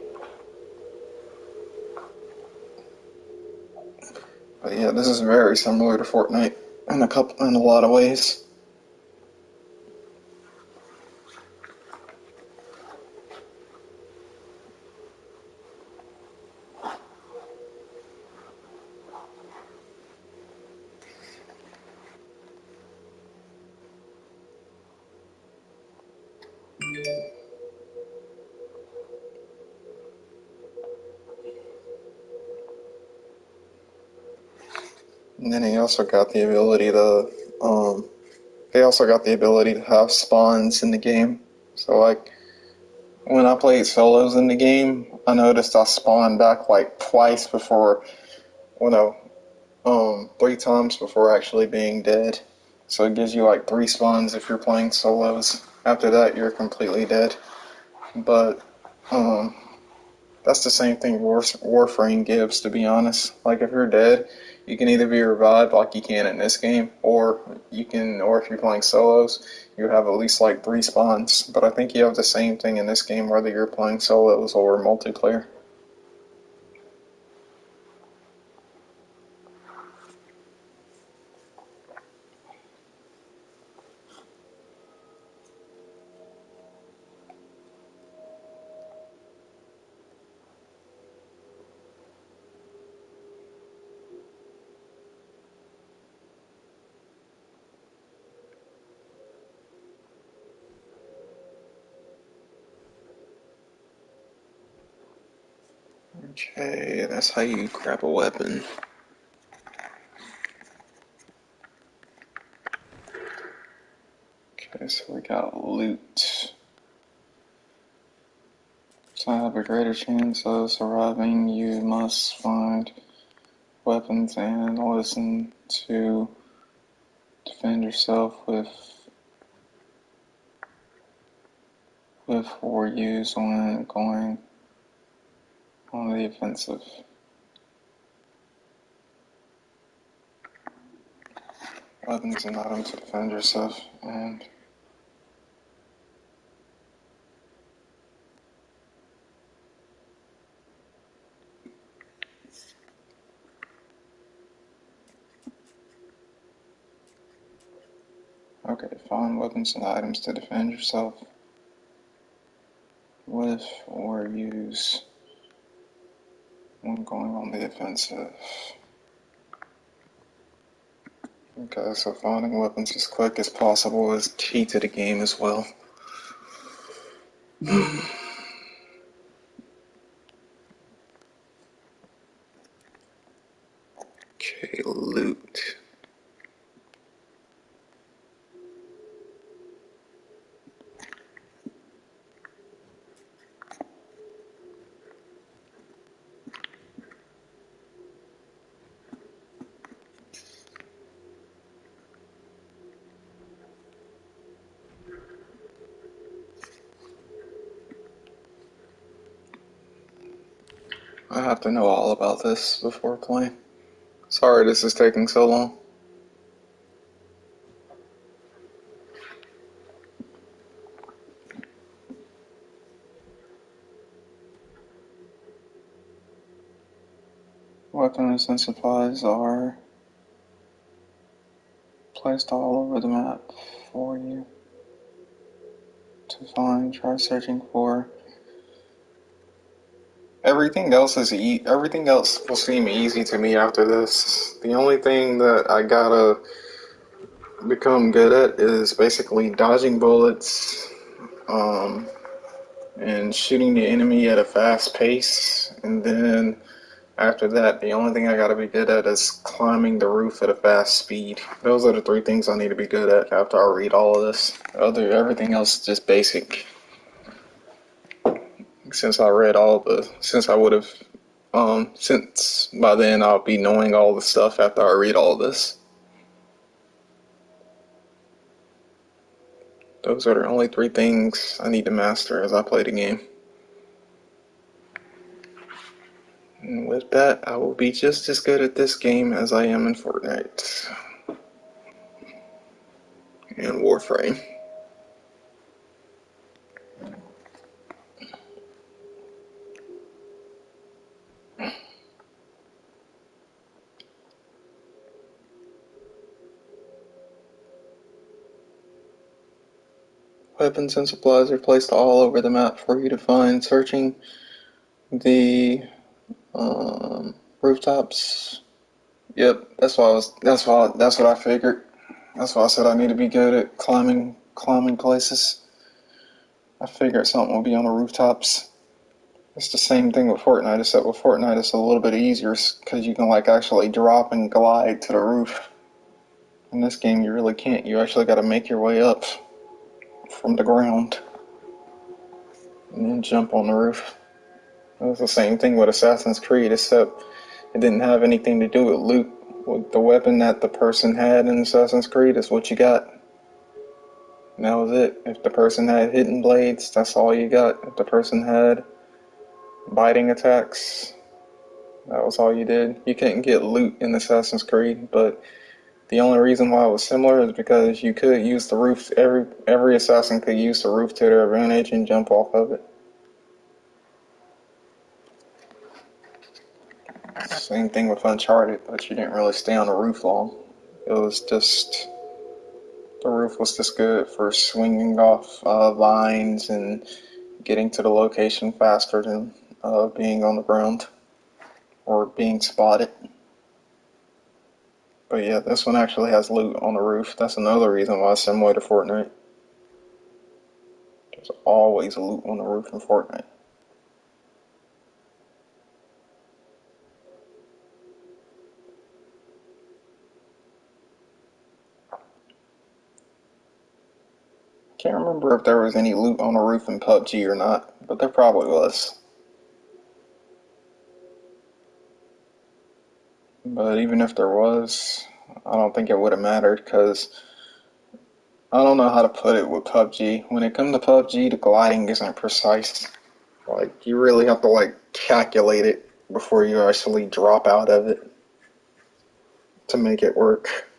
But yeah, this is very similar to Fortnite in a lot of ways. And then he also got the ability to, they also got the ability to have spawns in the game. So like, when I played solos in the game, I noticed I spawned back like twice before, well no, 3 times before actually being dead. So it gives you like 3 spawns if you're playing solos. After that, you're completely dead. But, That's the same thing Warframe gives, to be honest. Like if you're dead, you can either be revived like you can in this game, or or if you're playing solos, you have at least like 3 spawns. But I think you have the same thing in this game, whether you're playing solos or multiplayer. Okay, that's how you grab a weapon. Okay, so we got loot. To have a greater chance of surviving, you must find weapons and listen to defend yourself with or use when going on the offensive. Weapons and items to defend yourself and okay, find weapons and items to defend yourself with or use when going on the offensive. Okay, so finding weapons as quick as possible is key to the game as well. Okay, loot. I have to know all about this before playing. Sorry this is taking so long. Weapons and supplies are placed all over the map for you to find. Try searching for. Everything else will seem easy to me after this. The only thing that I gotta become good at is basically dodging bullets, um, and shooting the enemy at a fast pace. And then after that, the only thing I gotta be good at is climbing the roof at a fast speed. Those are the 3 things I need to be good at after I read all of this. Everything else is just basic. Since I read since I would have, since by then I'll be knowing all the stuff after I read all this. Those are the only 3 things I need to master as I play the game. And with that, I will be just as good at this game as I am in Fortnite and Warframe. Weapons and supplies are placed all over the map for you to find. Searching the rooftops. Yep, That's what I figured. That's why I said I need to be good at climbing places. I figured something will be on the rooftops. It's the same thing with Fortnite, except with Fortnite it's a little bit easier because you can like actually drop and glide to the roof. In this game you really can't. You actually got to make your way up from the ground and then jump on the roof. It was the same thing with Assassin's Creed, except it didn't have anything to do with loot. The weapon that the person had in Assassin's Creed is what you got. And that was it. If the person had hidden blades, that's all you got. If the person had biting attacks. That was all you did. You couldn't get loot in Assassin's Creed, but the only reason why it was similar is because you could use the roof. Every assassin could use the roof to their advantage and jump off of it. Same thing with Uncharted, but you didn't really stay on the roof long. It was just the roof was just good for swinging off vines and getting to the location faster than being on the ground or being spotted. But yeah, this one actually has loot on the roof. That's another reason why it's similar to Fortnite. There's always loot on the roof in Fortnite. Can't remember if there was any loot on the roof in PUBG or not, but there probably was. But even if there was, I don't think it would have mattered because I don't know how to put it with PUBG. When it comes to PUBG, the gliding isn't precise. Like, you really have to, like, calculate it before you actually drop out of it to make it work.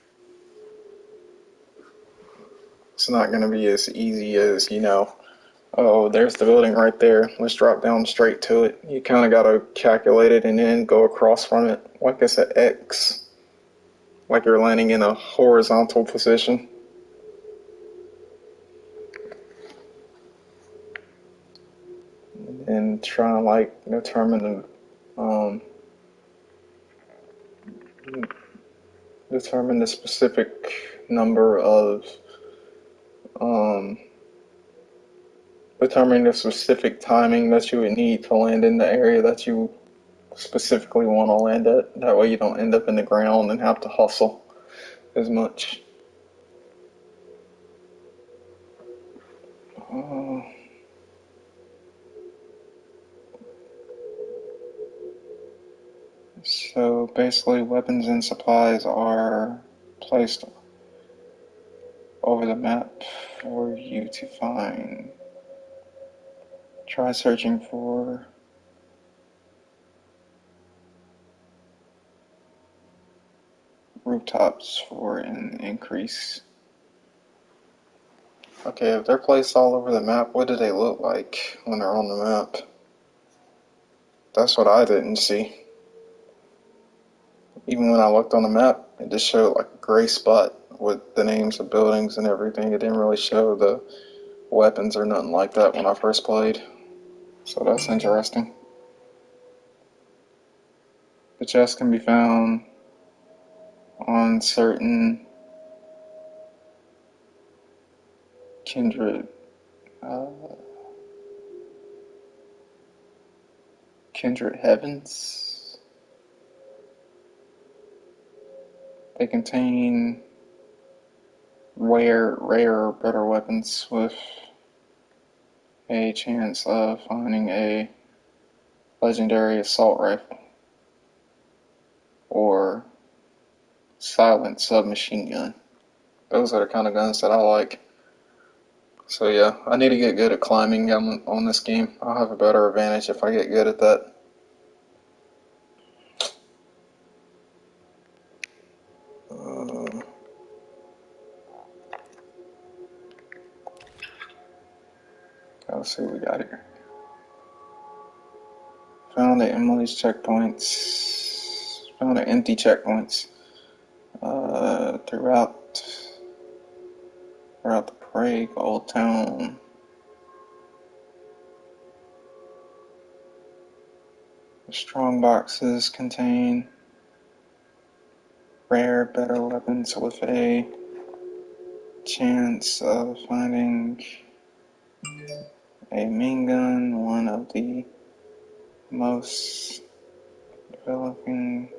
It's not going to be as easy as, oh, there's the building right there. Let's drop down straight to it. You kind of got to calculate it and then go across from it like it's an X, like you're landing in a horizontal position. And try to like determine the specific number of um, determine the specific timing that you would need to land in the area that you specifically want to land at. That way you don't end up in the ground and have to hustle as much. Uh, so basically weapons and supplies are placed over the map for you to find. Try searching for rooftops for an increase. Okay, if they're placed all over the map, what do they look like when they're on the map? That's what I didn't see. Even when I looked on the map, it just showed like a gray spot with the names of buildings and everything. It didn't really show the weapons or nothing like that when I first played. So that's interesting. The chests can be found on certain kindred uh, kindred heavens. They contain rare or better weapons with a chance of finding a legendary assault rifle or silent submachine gun. Those are the kind of guns that I like. So yeah, I need to get good at climbing on this game. I'll have a better advantage if I get good at that. Let's see what we got here. Found the Emily's checkpoints. Found the empty checkpoints throughout the Prague Old Town. The strong boxes contain rare, better weapons with a chance of finding a main gun, one of the most developing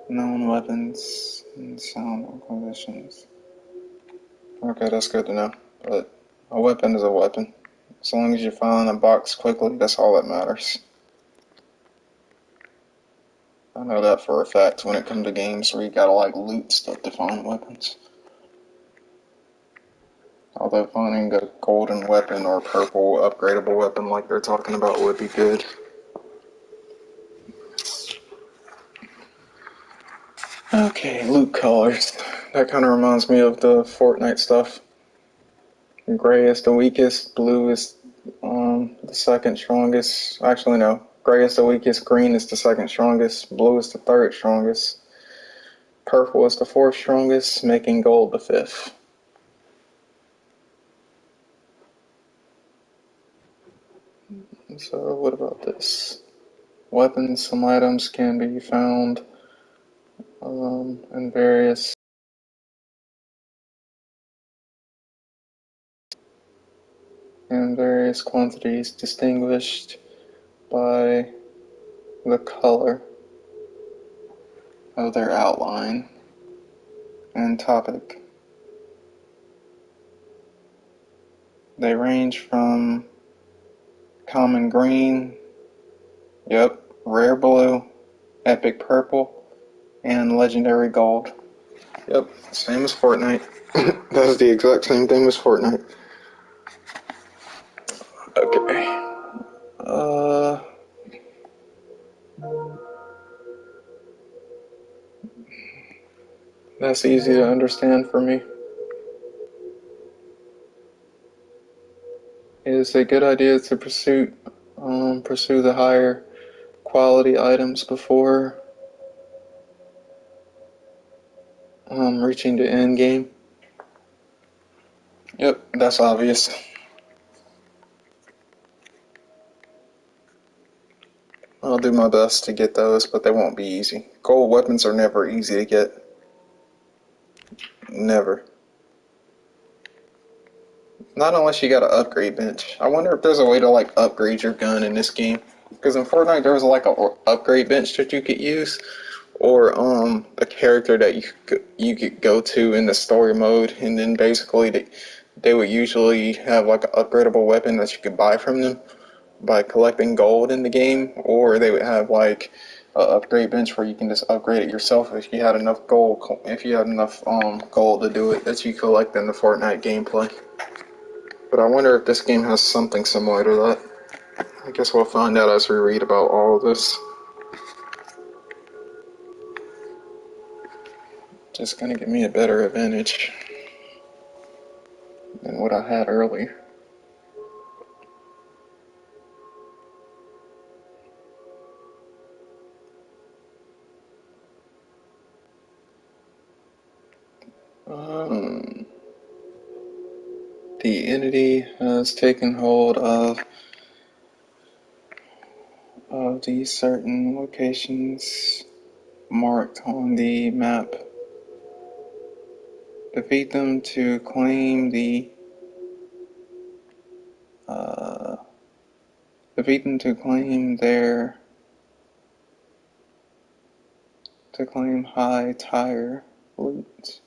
known weapons and sound acquisitions. Okay, that's good to know. But a weapon is a weapon. As long as you find a box quickly, that's all that matters. I know that for a fact when it comes to games where you gotta like loot stuff to find weapons. I Although finding a golden weapon or purple upgradable weapon like they're talking about would be good. Okay, loot colors. That kind of reminds me of the Fortnite stuff. Gray is the weakest, blue is the second strongest. Actually, no. Gray is the weakest, green is the second strongest, blue is the third strongest, purple is the fourth strongest, making gold the fifth. So, what about this? Weapons, some items can be found in various quantities distinguished by the color of their outline and topic. They range from common green, yep, rare blue, epic purple, and legendary gold. Yep, same as Fortnite. That's the exact same thing as Fortnite. Okay. That's easy to understand for me. It is a good idea to pursue the higher quality items before reaching the end game. Yep, that's obvious. I'll do my best to get those, but they won't be easy. Gold weapons are never easy to get. Never. Not unless you got an upgrade bench. I wonder if there's a way to like upgrade your gun in this game. Because in Fortnite there was like a upgrade bench that you could use, or a character that you could go to in the story mode, and then basically they would usually have like an upgradable weapon that you could buy from them by collecting gold in the game, or they would have like an upgrade bench where you can just upgrade it yourself if you had enough gold. If you had enough gold to do it, that you collect in the Fortnite gameplay. But I wonder if this game has something similar to that. I guess we'll find out as we read about all of this. Just gonna give me a better advantage than what I had earlier. Um, the entity has taken hold of these certain locations marked on the map. Defeat them to claim the defeat them to claim high tier loot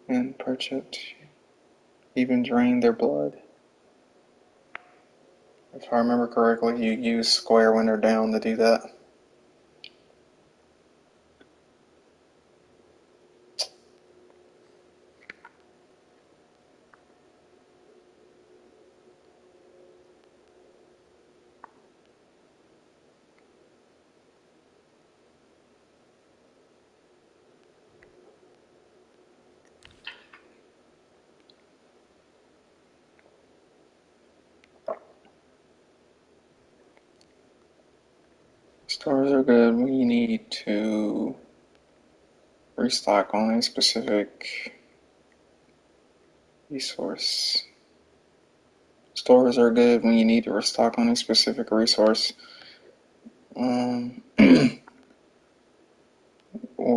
and purchase, even drain their blood. If I remember correctly, you use square when they're down to do that. Stores are good. We need to restock on a specific resource. Stores are good when you need to restock on a specific resource. Or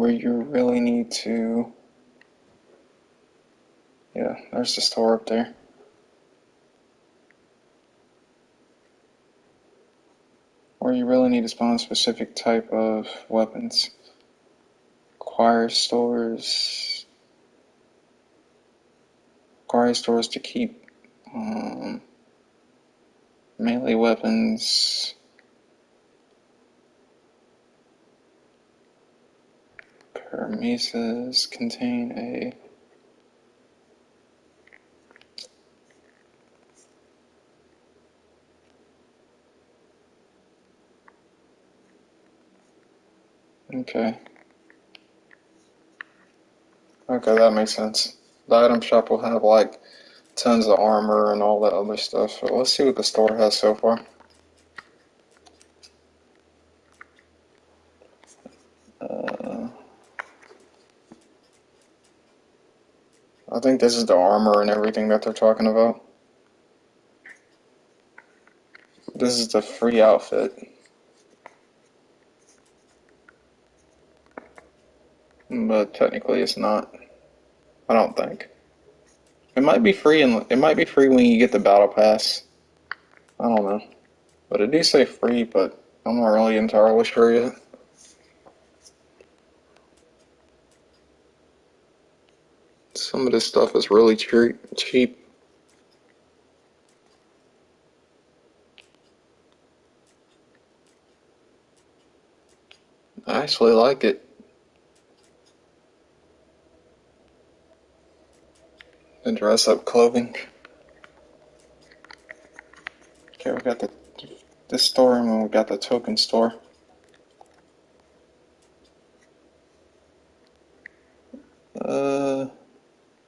you really need to. Yeah, there's the store up there. Or you really need to spawn a specific type of weapons. Acquire stores to keep melee weapons, Hermeses contain a... Okay. Okay, that makes sense. The item shop will have like tons of armor and all that other stuff. So let's see what the store has so far. I think this is the armor and everything that they're talking about. This is the free outfit. But technically it's not. I don't think. It might be free and it might be free when you get the battle pass. I don't know. But it do say free, but I'm not really entirely sure yet. Some of this stuff is really cheap. I actually like it. The dress up clothing. Okay, we got this store and then we got the token store.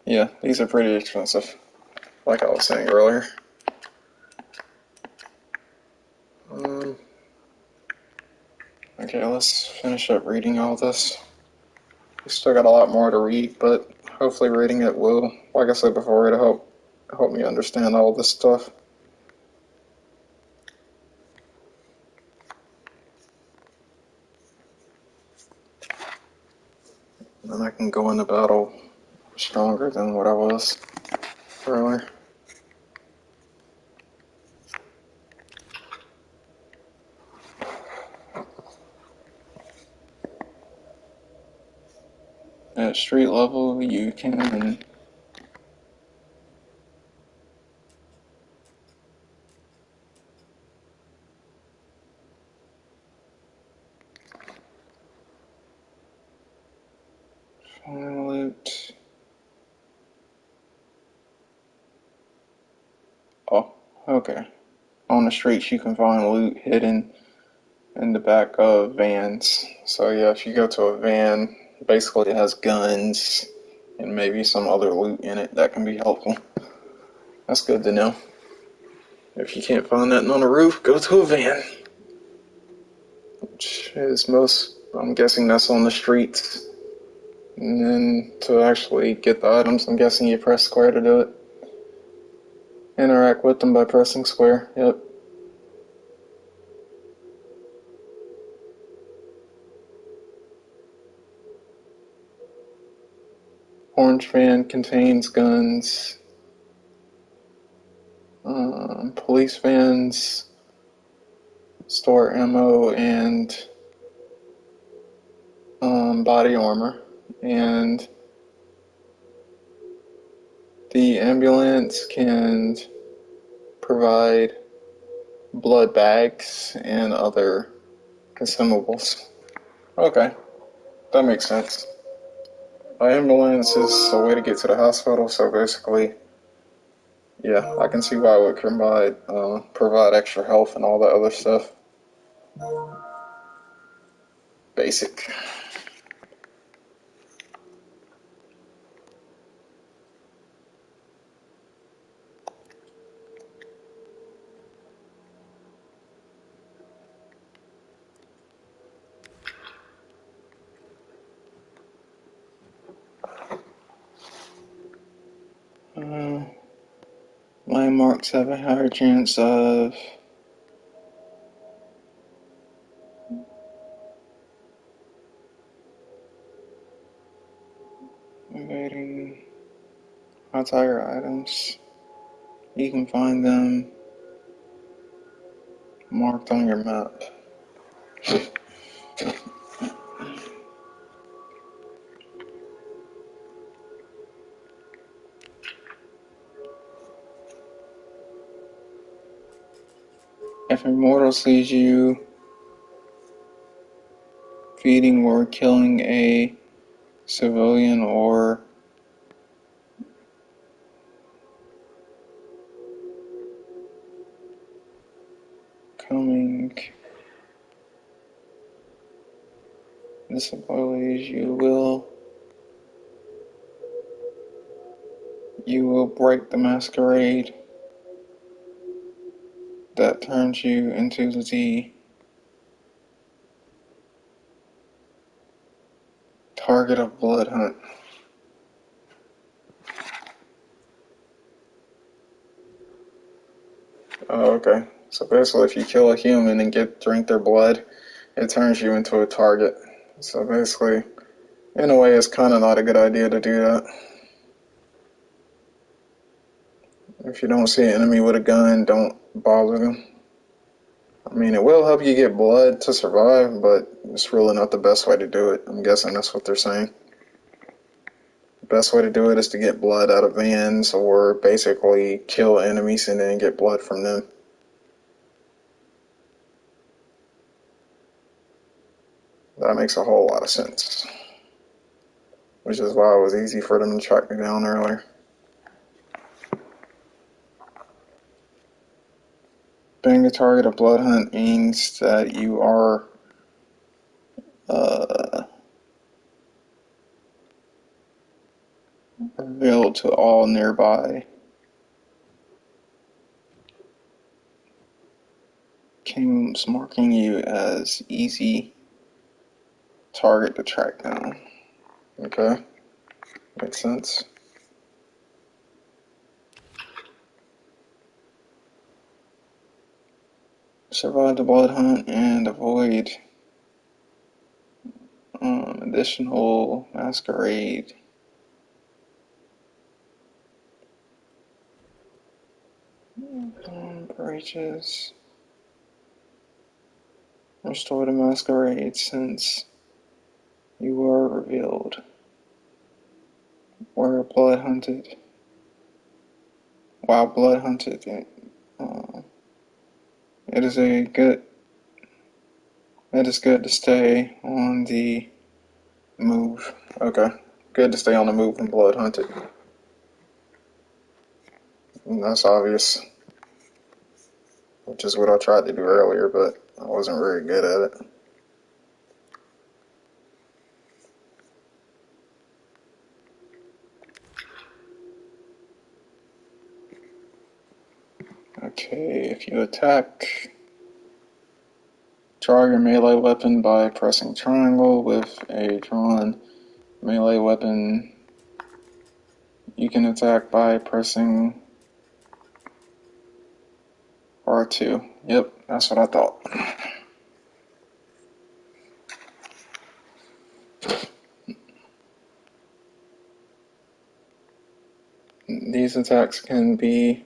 Yeah, these are pretty expensive, like I was saying earlier. Okay, let's finish up reading all this. We still got a lot more to read, but hopefully reading it will, like I said before, it'll help me understand all this stuff. And I can go into battle stronger than what I was earlier. At street level, you can find loot. Oh, okay. On the streets, you can find loot hidden in the back of vans. So yeah, if you go to a van, basically it has guns and maybe some other loot in it that can be helpful. That's good to know. If you can't find nothing on a roof, go to a van. Which is most, I'm guessing that's on the streets. And then to actually get the items, I'm guessing you press square to do it. Interact with them by pressing square, yep. Orange van contains guns. Police vans store ammo and body armor. And the ambulance can provide blood bags and other consumables. Okay, that makes sense. An ambulance is a way to get to the hospital, so basically, yeah, I can see why it would provide extra health and all that other stuff. Basic. Landmarks have a higher chance of evading hot-tire items. You can find them marked on your map. If a mortal sees you feeding or killing a civilian or coming disabilities, you will break the masquerade that turns you into the target of Bloodhunt. Oh, okay. So basically, if you kill a human and drink their blood, it turns you into a target. So basically, in a way, it's kind of not a good idea to do that. If you don't see an enemy with a gun, don't bother them. I mean, it will help you get blood to survive, but it's really not the best way to do it. I'm guessing that's what they're saying. The best way to do it is to get blood out of vans or basically kill enemies and then get blood from them. That makes a whole lot of sense. Which is why it was easy for them to track me down earlier. Being a target of Bloodhunt means that you are revealed to all nearby kingdoms, marking you as easy target to track down. Okay, makes sense. Survive the blood hunt and avoid additional masquerade. Breaches. Restore the masquerade since you were revealed. Were blood hunted. While blood hunted, it is good to stay on the move. Okay. Good to stay on the move when blood hunted. And that's obvious. Which is what I tried to do earlier, but I wasn't very good at it. Okay, if you attack, draw your melee weapon by pressing triangle with a drawn melee weapon. You can attack by pressing R2. Yep, that's what I thought. These attacks can be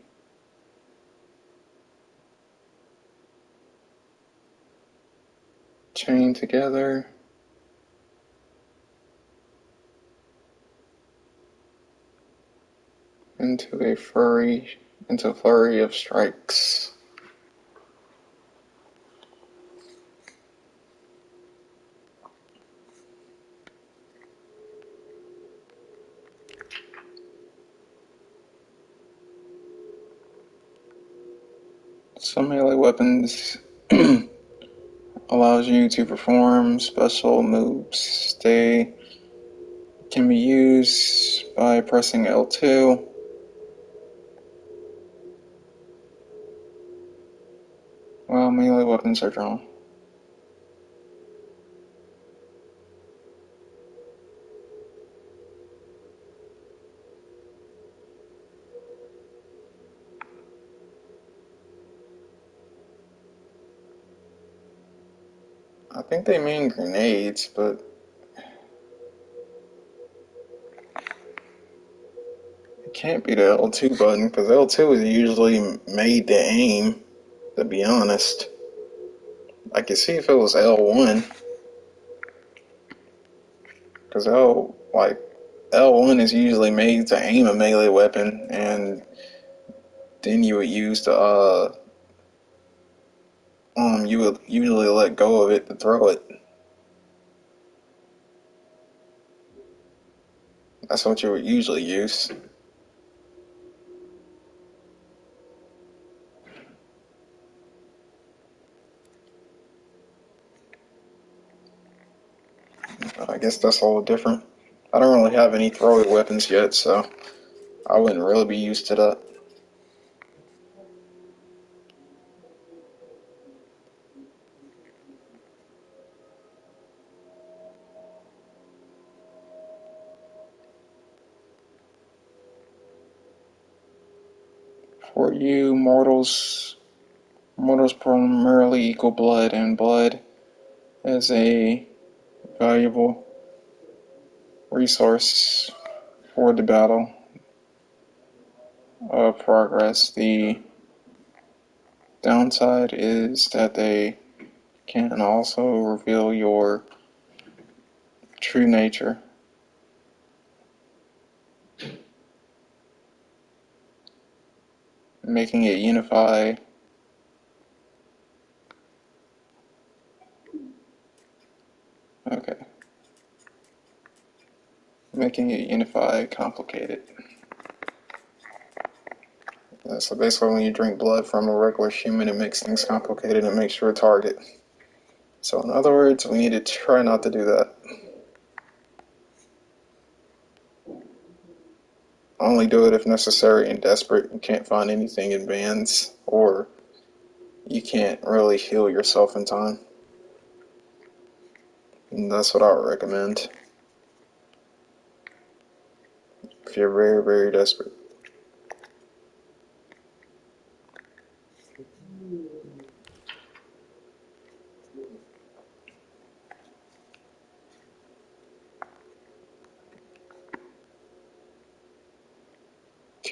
chained together into a flurry of strikes. Some melee weapons allows you to perform special moves. They can be used by pressing L2. While melee weapons are drawn. I think they mean grenades, but it can't be the L2 button, because L2 is usually made to aim, to be honest. I could see if it was L1, because L1 is usually made to aim a melee weapon, and then you would use you would usually let go of it to throw it. That's what you would usually use. I guess that's a little different. I don't really have any throwaway weapons yet, so I wouldn't really be used to that. For you mortals primarily equal blood, and blood is a valuable resource for the battle of progress. The downside is that they can also reveal your true nature, making it unify. Okay. Making it unify complicated. So basically, when you drink blood from a regular human, it makes things complicated and makes you a target. So in other words, we need to try not to do that. Only do it if necessary and desperate. You can't find anything in bans, or you can't really heal yourself in time. And that's what I would recommend if you're very, very desperate.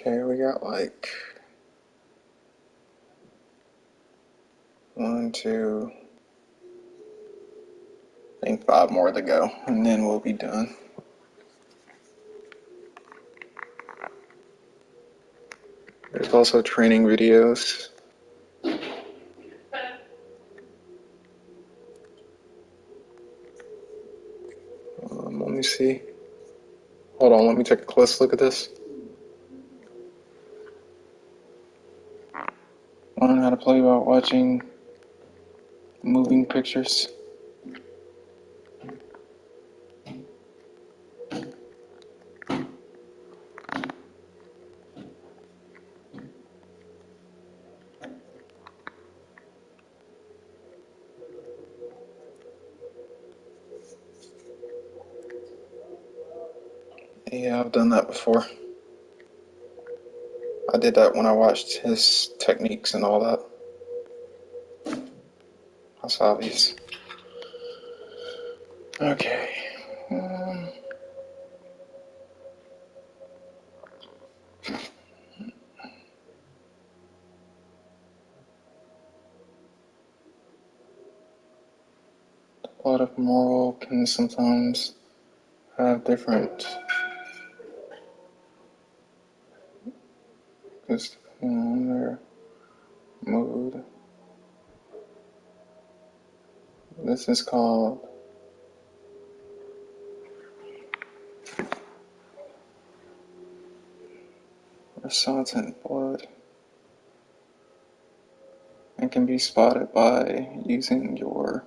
Okay, we got like 1, 2, I think 5 more to go, and then we'll be done. There's also training videos. Let me see. Hold on, let me take a close look at this. Learn how to play while watching moving pictures. Yeah, I've done that before. I did that when I watched his techniques and all that. That's obvious. Okay. A lot of moral can sometimes have different, just depending on their mood. This is called Resonant Blood and can be spotted by using your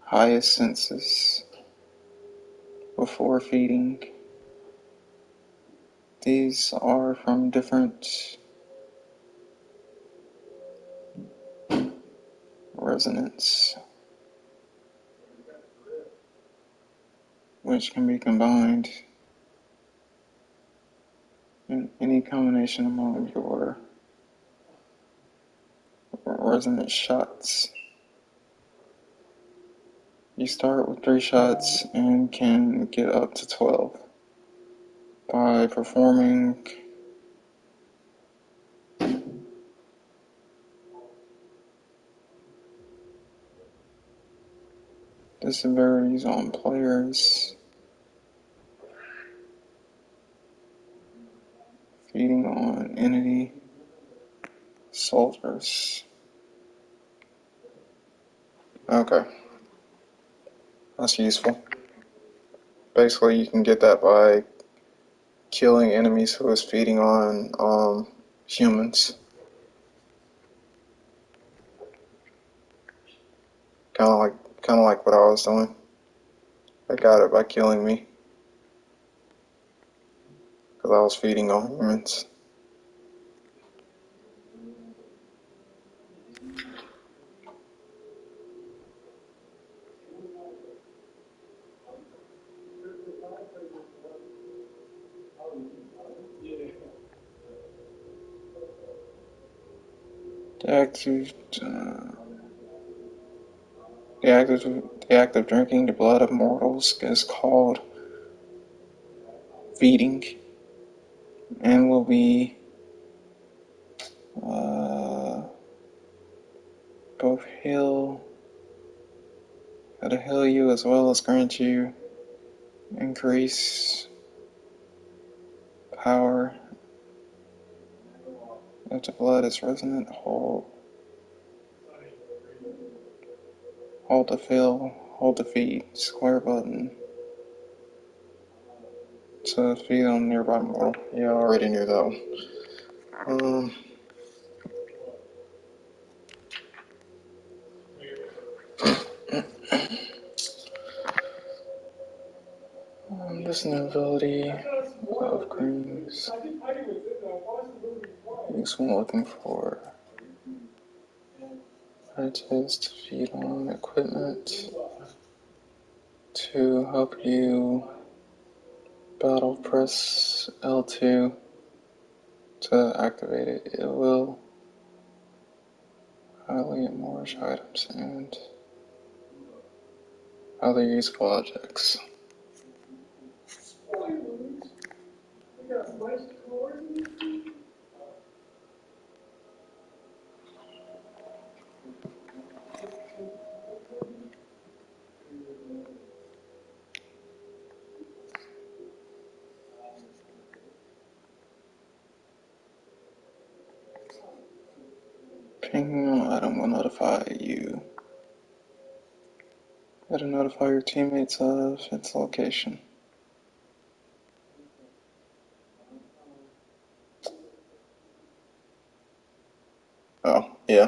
highest senses before feeding. These are from different resonance, which can be combined in any combination among your resonance shots. You start with 3 shots and can get up to 12 by performing the severities on players, feeding on entity soldiers. Okay, that's useful. Basically, you can get that by killing enemies who is feeding on humans. Kind of like what I was doing. They got it by killing me because I was feeding on humans. The act of, uh, the act of drinking the blood of mortals is called feeding, and will be both it'll heal you as well as grant you increase power. If the blood is resonant, hold to fill, hold to feed, square button to feed on nearby mortal. Yeah, I already knew that one. This new ability of greens is when looking for riches to feed on equipment to help you battle. Press L2 to activate it. It will highlight more items and other useful objects. Ping item will notify you. It'll notify your teammates of its location. Oh, yeah.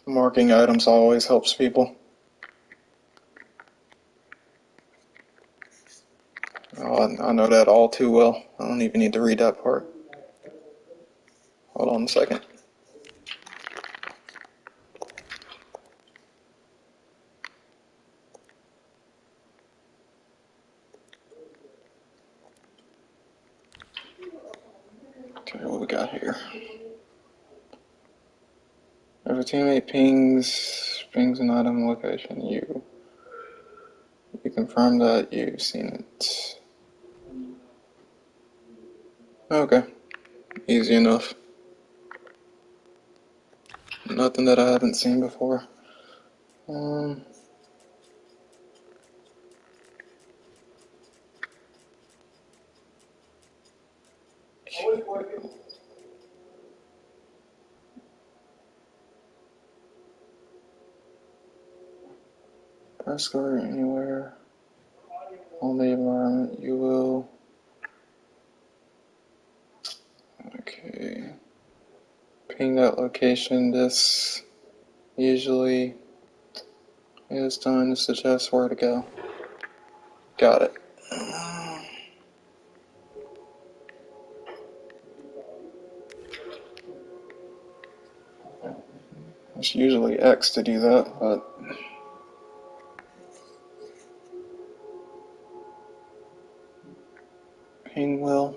Marking items always helps people. Oh, I know that all too well. I don't even need to read that part. Hold on a second. Okay, what we got here? If a teammate pings an item location, you confirm that you've seen it. Okay, easy enough. Nothing that I haven't seen before. Press score anywhere on the environment. You will. Okay. Ping that location. This usually is done to suggest where to go. Got it. It's usually X to do that, but ping will.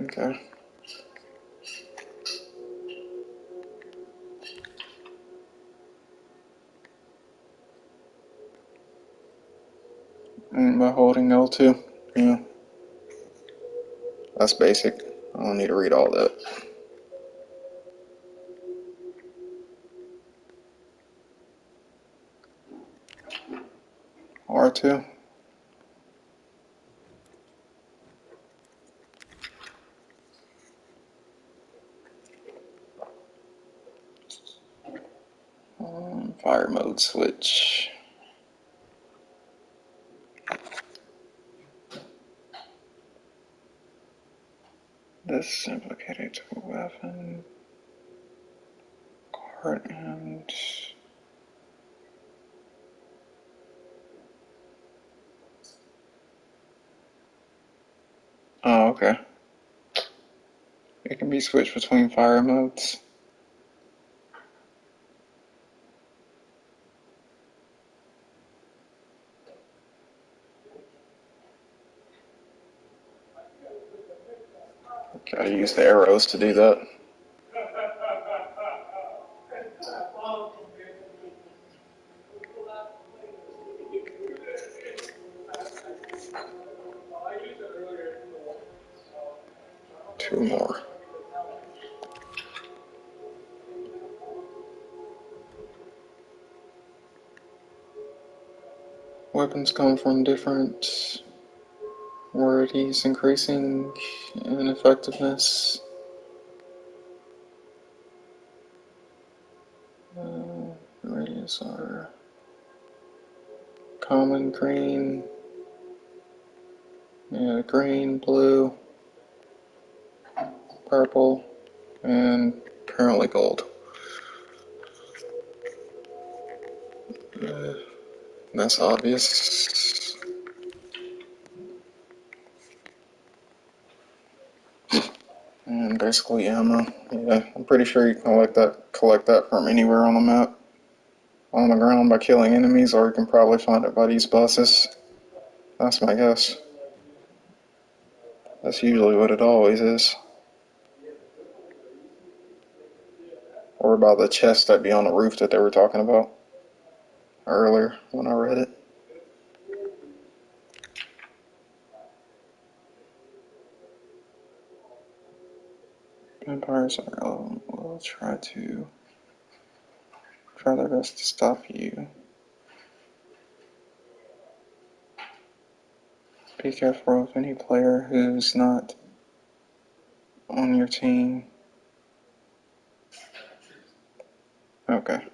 Okay. And by holding L2, yeah, that's basic. I don't need to read all that. R2. mode switch. This is implicated to a weapon, card, and oh, okay. It can be switched between fire modes. Gotta use the arrows to do that. Two more. Weapons come from different rarities, increasing in effectiveness. Radius are common, green, yeah, green, blue, purple, and apparently gold. That's obvious. And basically ammo. Yeah, I'm pretty sure you can collect that from anywhere on the map. On the ground by killing enemies, or you can probably find it by these buses. That's my guess. That's usually what it always is. Or by the chest that be on the roof that they were talking about earlier when I read it. Vampires will try their best to stop you. Be careful of any player who's not on your team. Okay.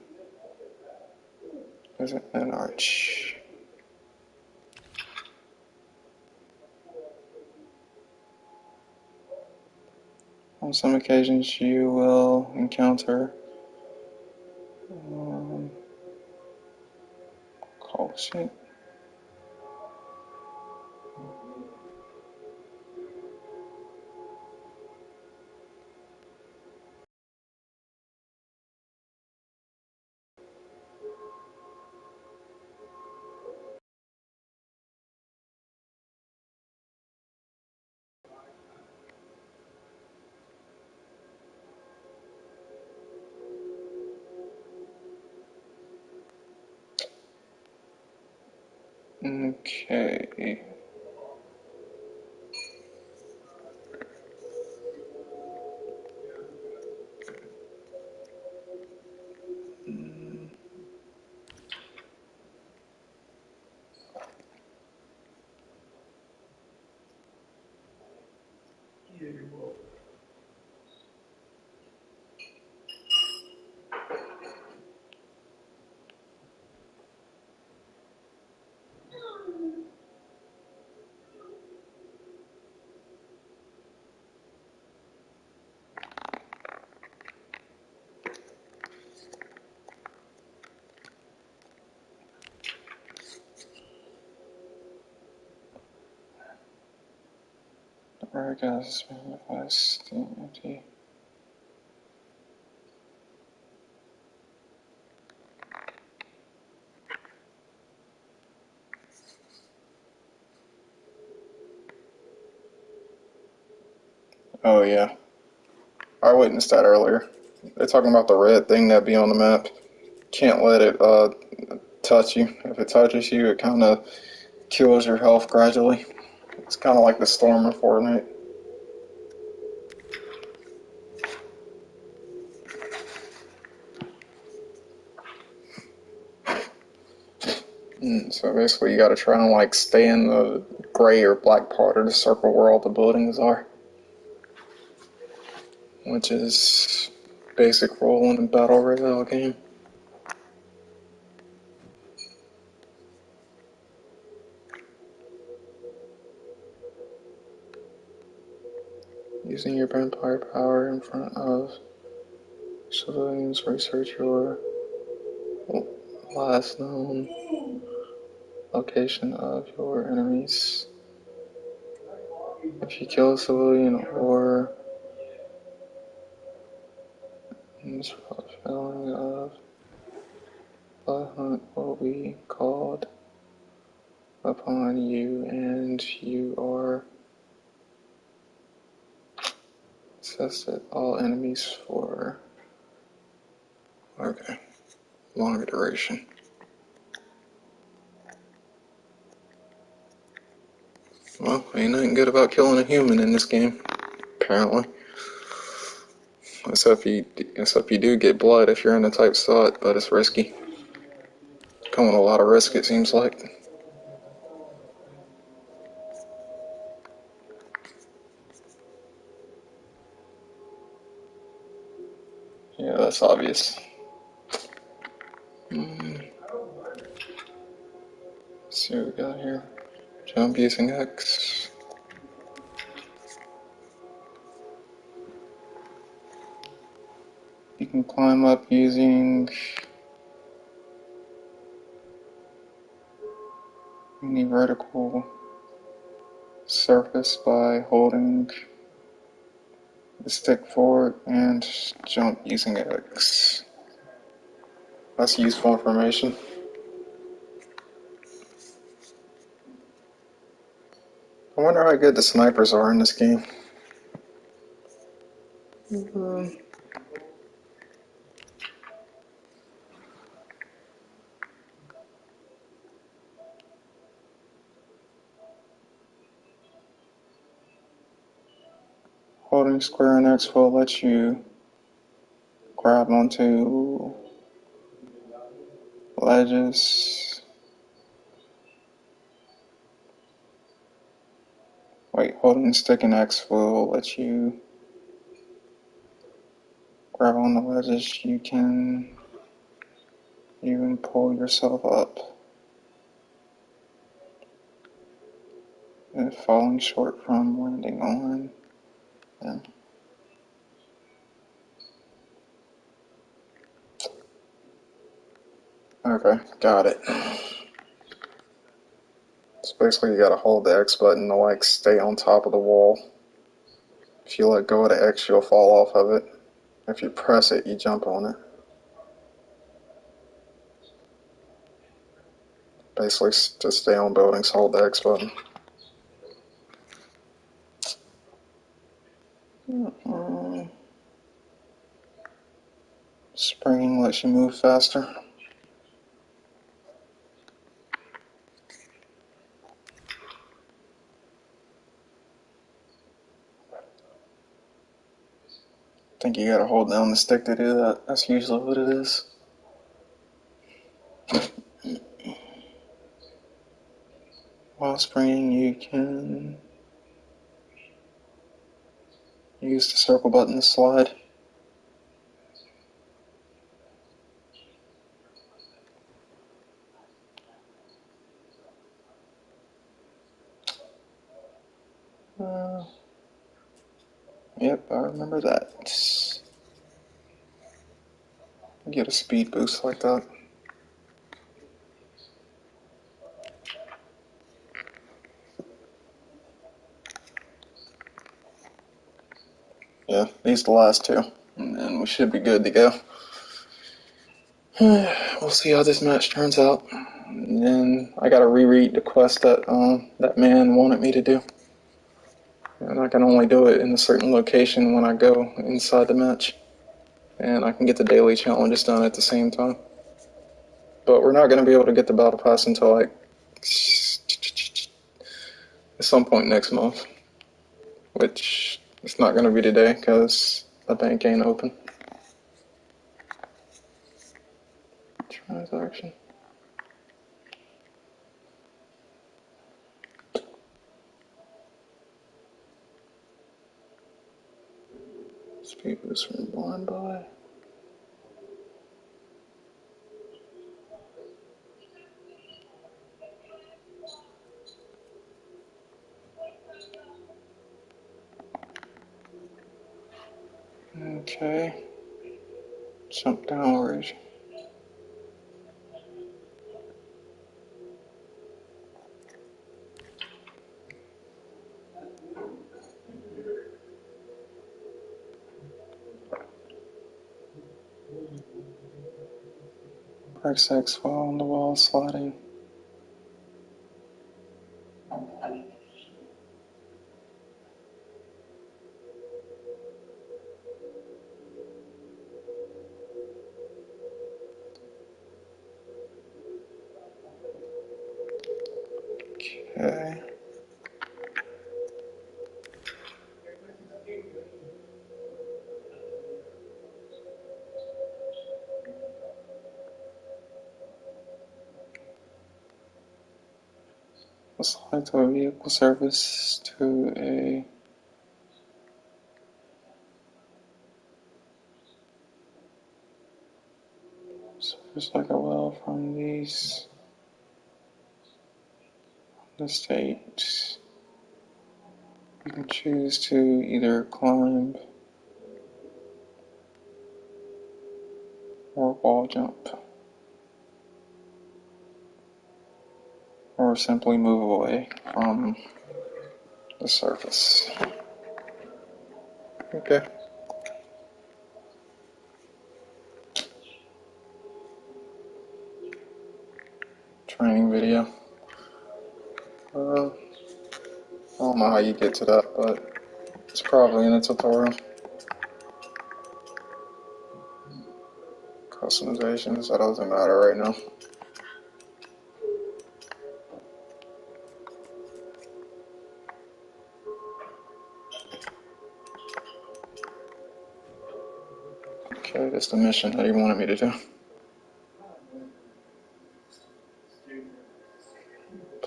There's an arch. On some occasions, you will encounter call shit. Okay. The rare gas magnifies the empty. Oh yeah, I witnessed that earlier. They're talking about the red thing that be on the map. Can't let it touch you. If it touches you, it kind of kills your health gradually. It's kind of like the storm in Fortnite. So basically, you got to try and like stay in the gray or black part of the circle where all the buildings are, which is basic rule in a battle royale game. Using your vampire power in front of civilians, research your last known location of your enemies. If you kill a civilian or feeling of Bloodhunt will be called upon you, and you are assessed all enemies for longer duration. Well, ain't nothing good about killing a human in this game, apparently. Except you do get blood if you're in a tight spot, but it's risky. Come with a lot of risk, it seems like. Yeah, that's obvious. Let's see what we got here. Jump using X. You can climb up using any vertical surface by holding the stick forward and jump using X. That's useful information. I wonder how good the snipers are in this game. Holding square and X will let you grab onto ledges. Wait, holding stick and X will let you grab on the ledges. You can even pull yourself up if falling short from landing on them. Okay, got it. So basically you gotta hold the X button to like stay on top of the wall. If you let go of the X, you'll fall off of it. If you press it, you jump on it. Basically, to stay on buildings, hold the X button. Springing lets you move faster. I think you gotta hold down the stick to do that. That's usually what it is. While springing, you can use the circle button to slide. Yep, I remember that. Get a speed boost like that. Yeah, these are the last two. And then we should be good to go. We'll see how this match turns out. And then I gotta reread the quest that that man wanted me to do. And I can only do it in a certain location when I go inside the match. And I can get the daily challenges done at the same time. But we're not gonna be able to get the battle pass until like at some point next month. Which it's not gonna be today because the bank ain't open. Transaction. Speed boost from blind buy. Okay. Jump downward. Press X while on the wall sliding. Okay. Slide to a vehicle surface to a surface like a well from these the state. You can choose to either climb or wall jump, or simply move away from the surface. Okay. Training video. I don't know how you get to that, but it's probably in a tutorial. Customizations, that doesn't matter right now. Okay, that's the mission that he wanted me to do.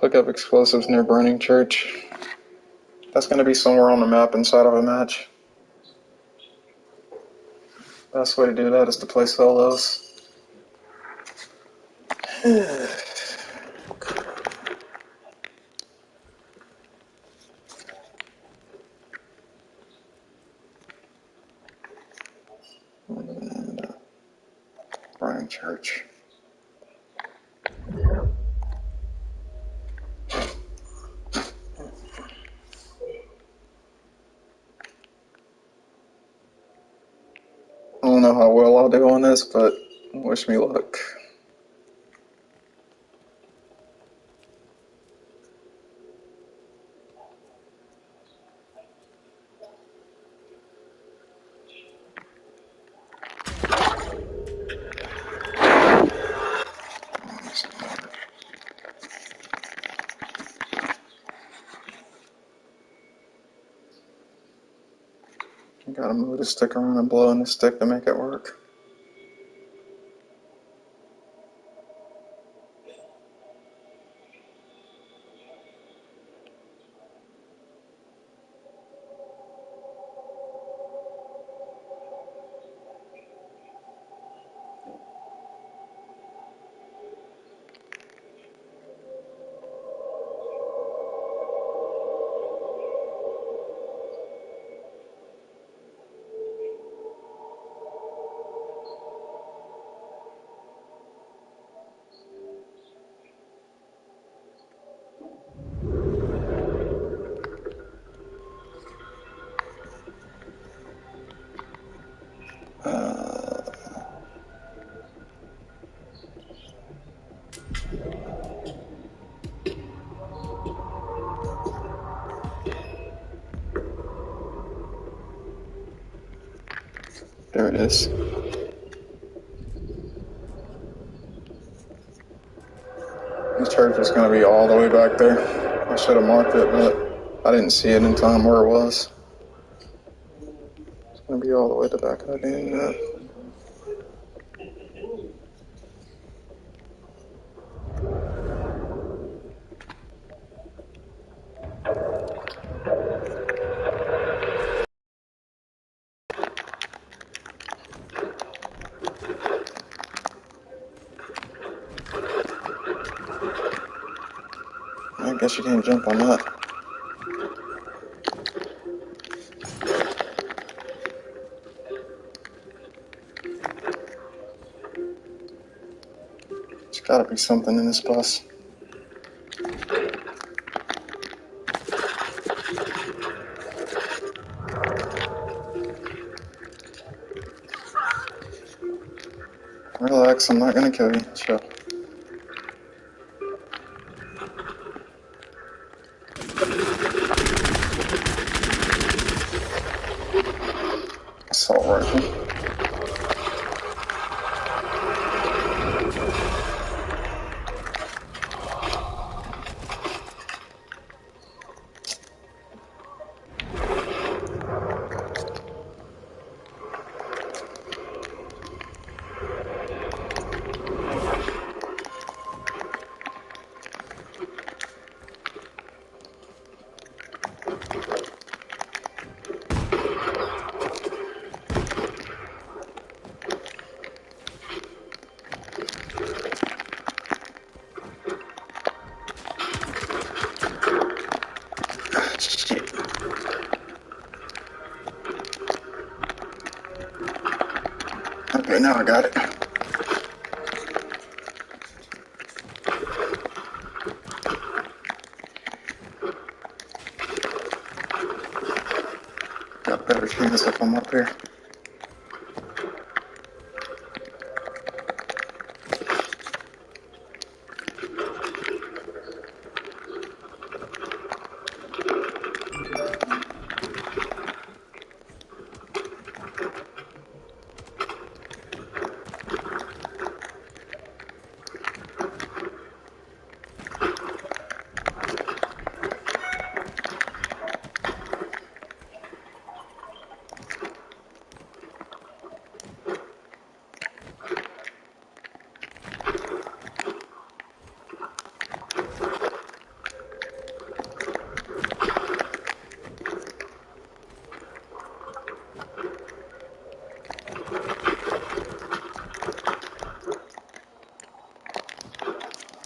Pick up explosives near burning church. That's going to be somewhere on the map inside of a match. Best way to do that is to play solos. And burning church. I don't know how well I'll do on this, but wish me luck. You gotta move the stick around and blow in the stick to make it work. There it is. The church is gonna be all the way back there. I should have marked it, but I didn't see it in time where it was. It's gonna be all the way to the back of that dang net. I guess you can't jump on that. Gotta be something in this bus. Relax, I'm not gonna kill you. Chill. Assault rifle. Shit. Okay, now I got it. Got better chance if I'm up here.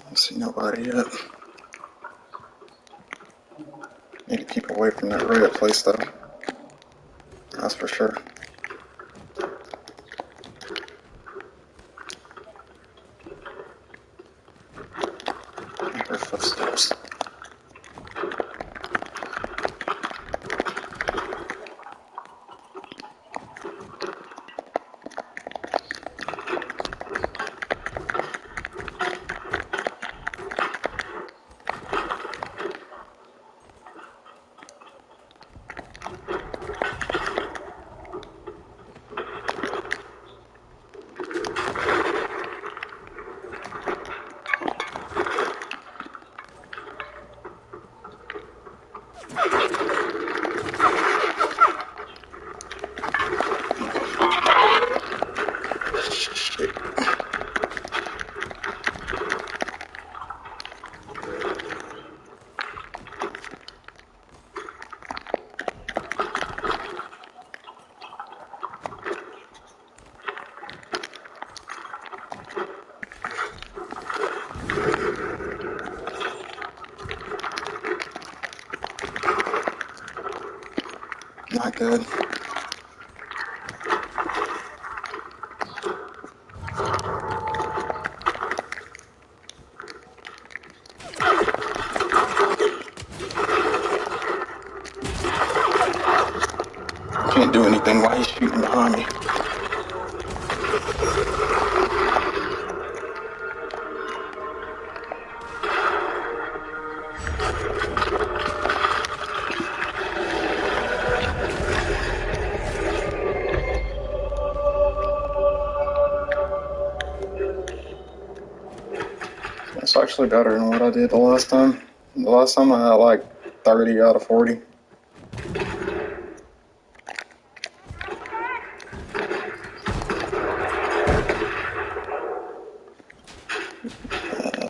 I see nobody yet. Need to keep away from that red place though. That's for sure. I hear footsteps. Not good. Can't do anything while he's shooting behind me. It's actually better than what I did the last time. The last time I had like 30 out of 40.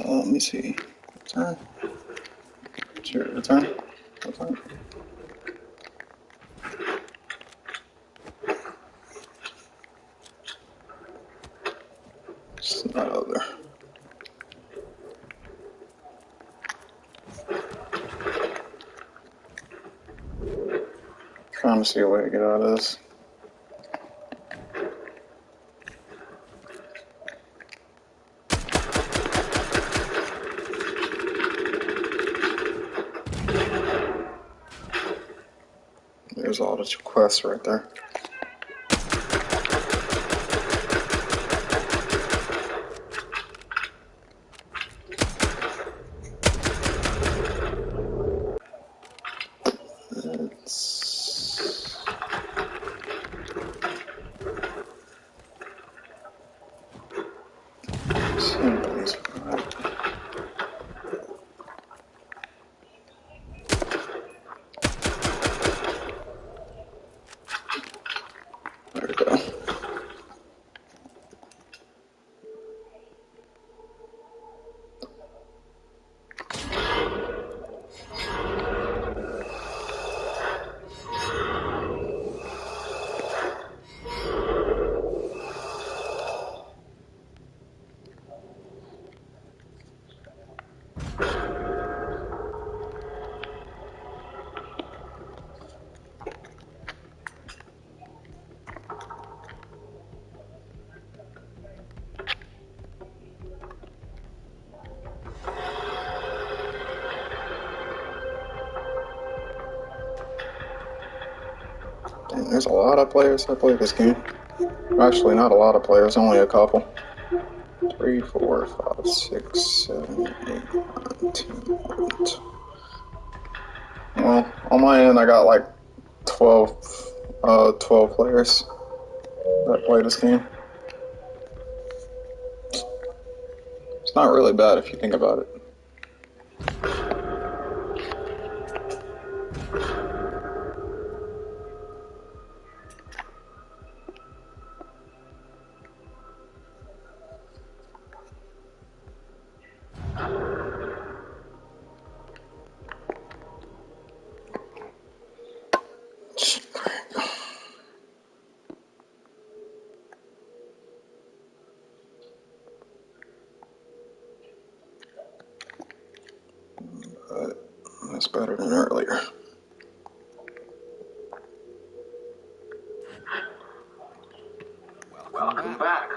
Let me see. Return. Sure, return. Return. It's not out there. Trying to see a way to get out of this. There's all the quests right there. Somebody's right. There we go. Dang, there's a lot of players that play this game. Actually, not a lot of players, only a couple. 3, 4, 5, 6, 7, 8, 9, 10, 11. Well, on my end, I got like 12 players that play this game. It's not really bad if you think about it. But that's better than earlier. Welcome back.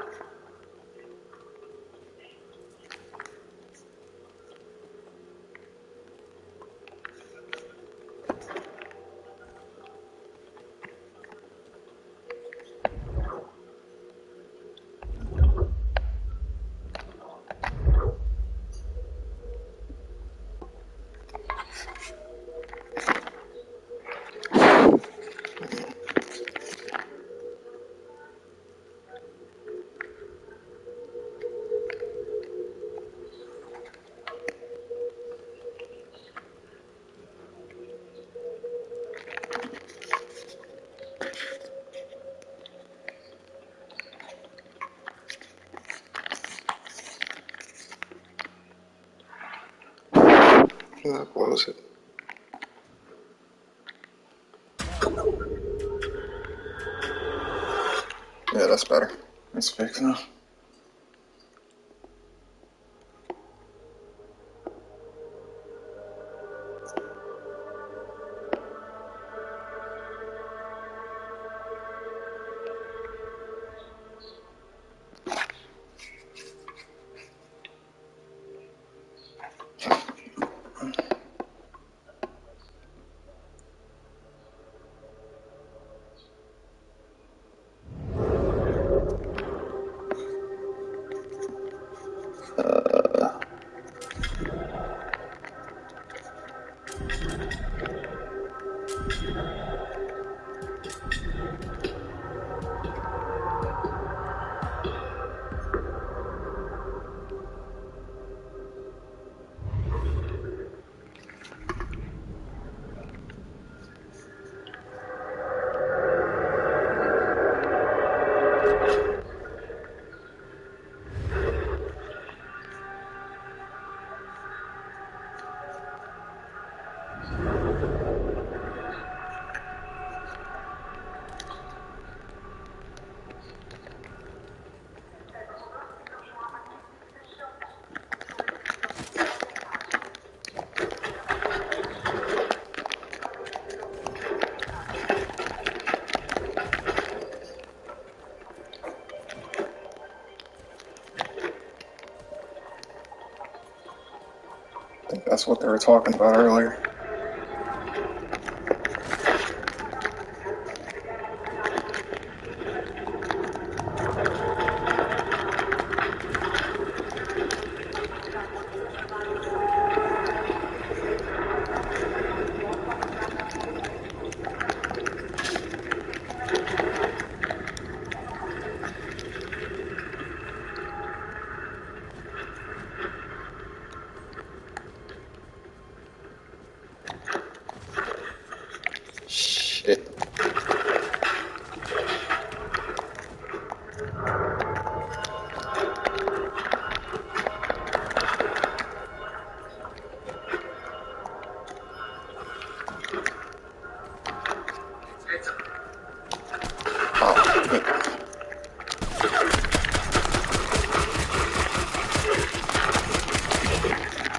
That blows it. Yeah, that's better. It's fixed now. I think that's what they were talking about earlier.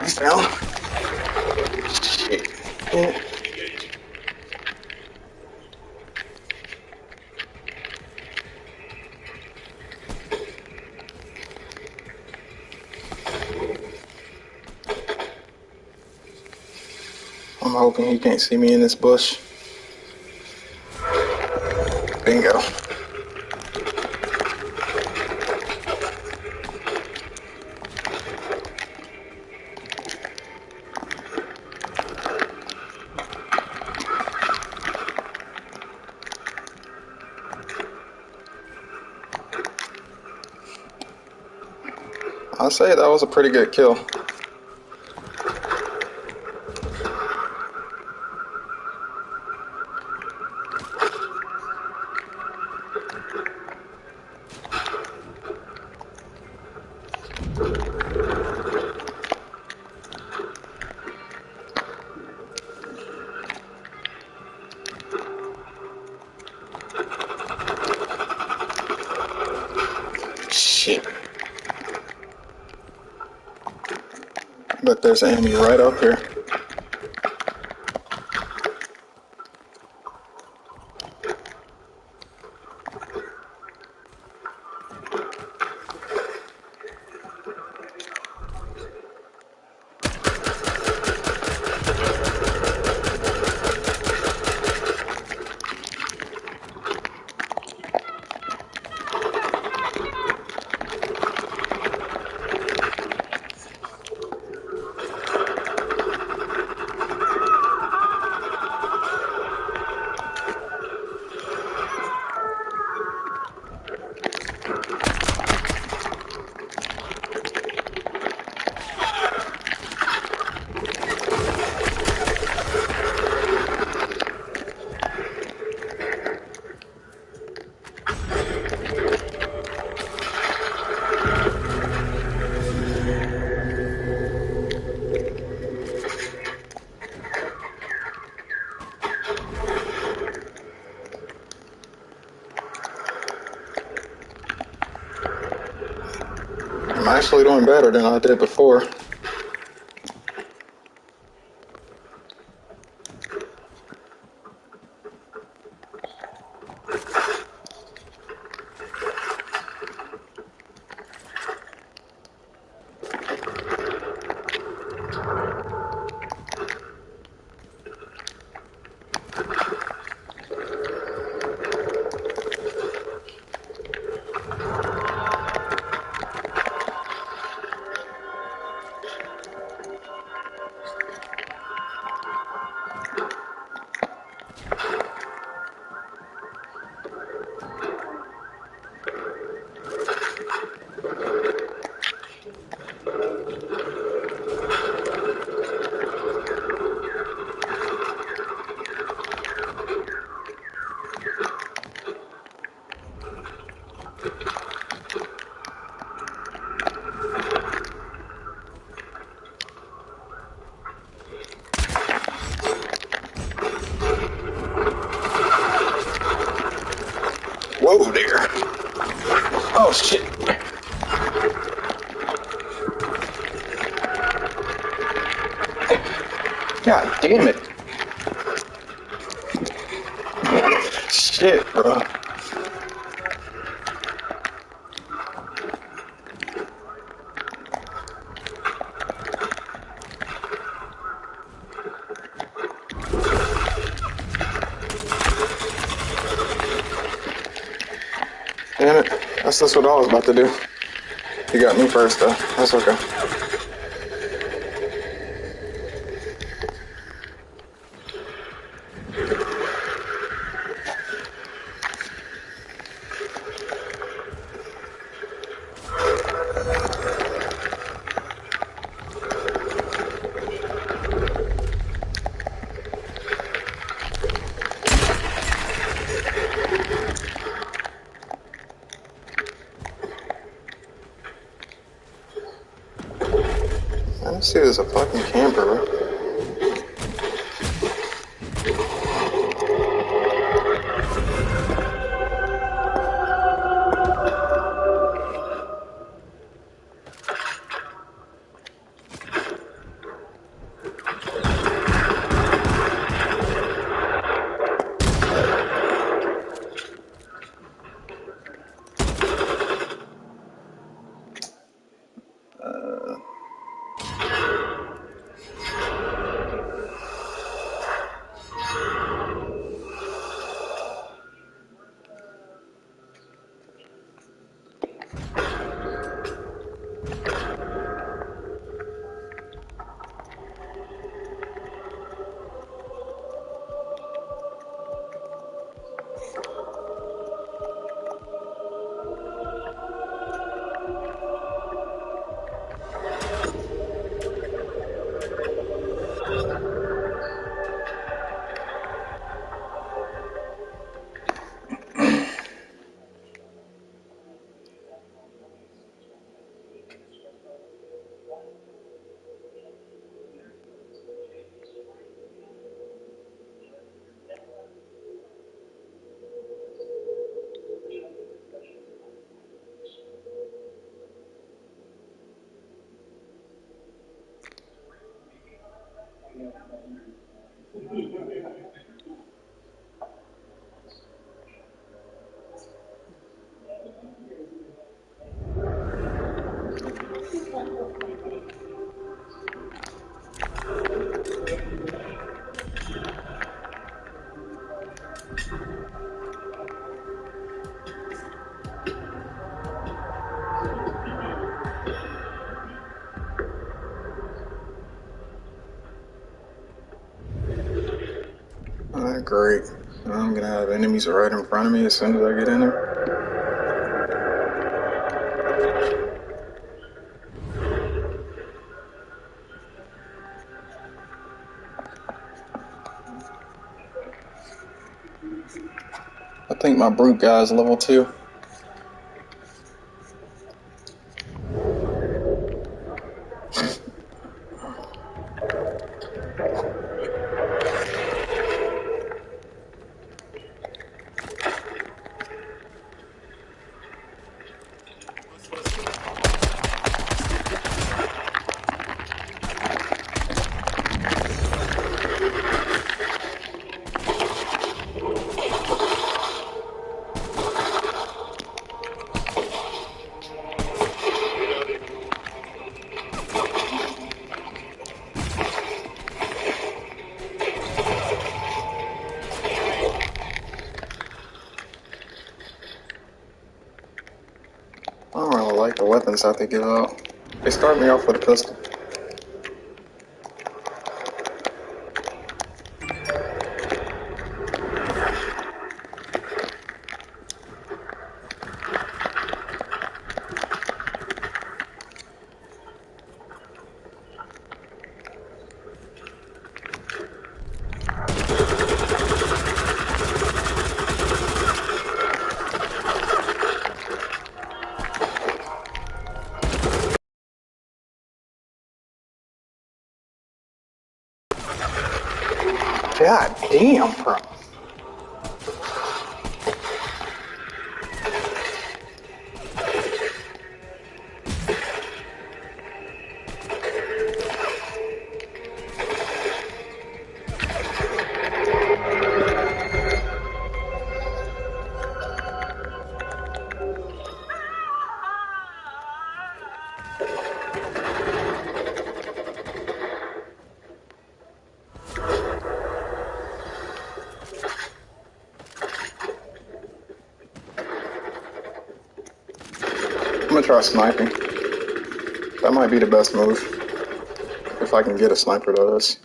He's down. Shit. Yeah. I'm hoping he can't see me in this bush. Bingo. I'll say that was a pretty good kill. Shit. But there's an enemy right up here. I'm actually doing better than I did before. Whoa there. Oh shit. God damn it. Shit, bro. Damn it. That's just what I was about to do. You got me first though. That's okay. I see there's a fucking camper, bro. Alright, great. I'm gonna have enemies right in front of me as soon as I get in there. I think my brute guy is level 2. I don't really like the weapons that they give out. They start me off with a pistol. God damn, bro. I'm gonna try sniping. That might be the best move. If I can get a sniper, that is.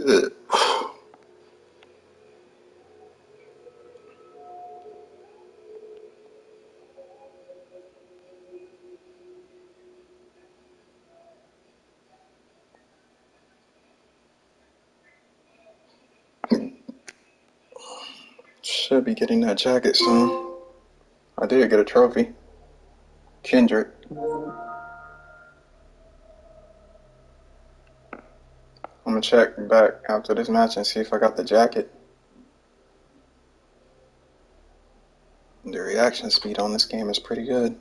Ugh. Should be getting that jacket soon. I did get a trophy. Kindred. I'm gonna check back after this match and see if I got the jacket. The reaction speed on this game is pretty good.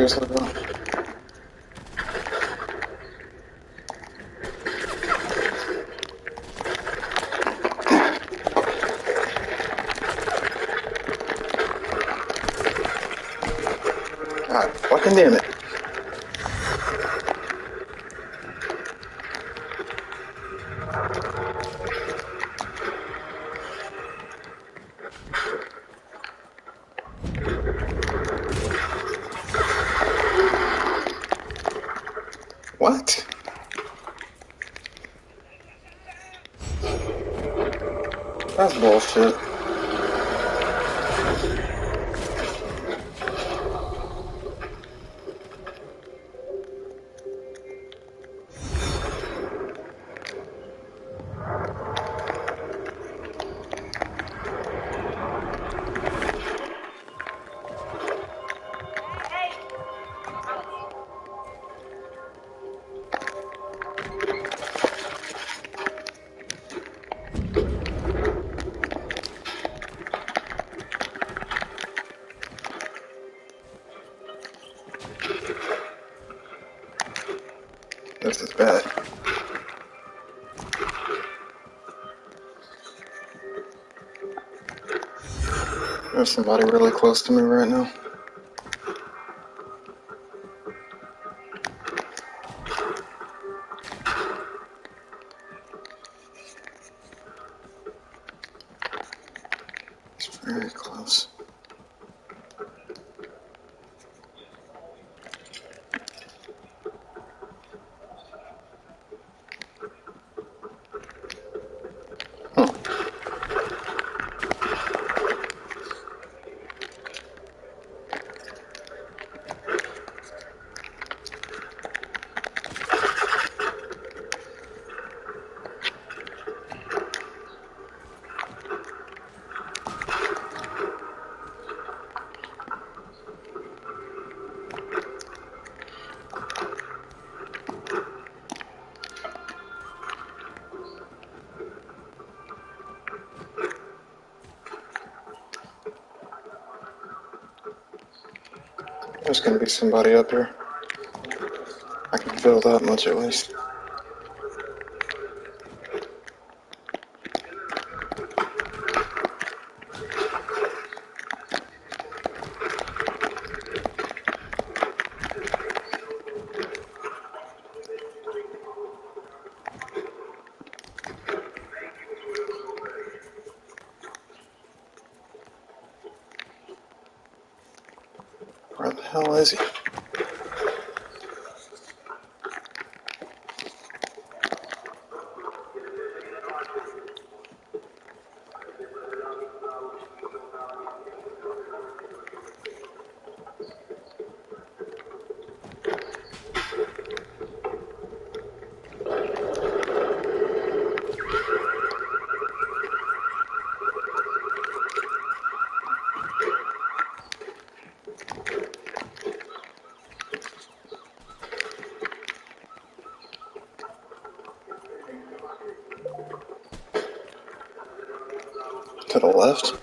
Seriously, bro. God fucking damn it. What? That's bullshit. This is bad. There's somebody really close to me right now. It's very close. Huh. There's gonna be somebody up here. I can feel that much at least. Where the hell is he? To the left?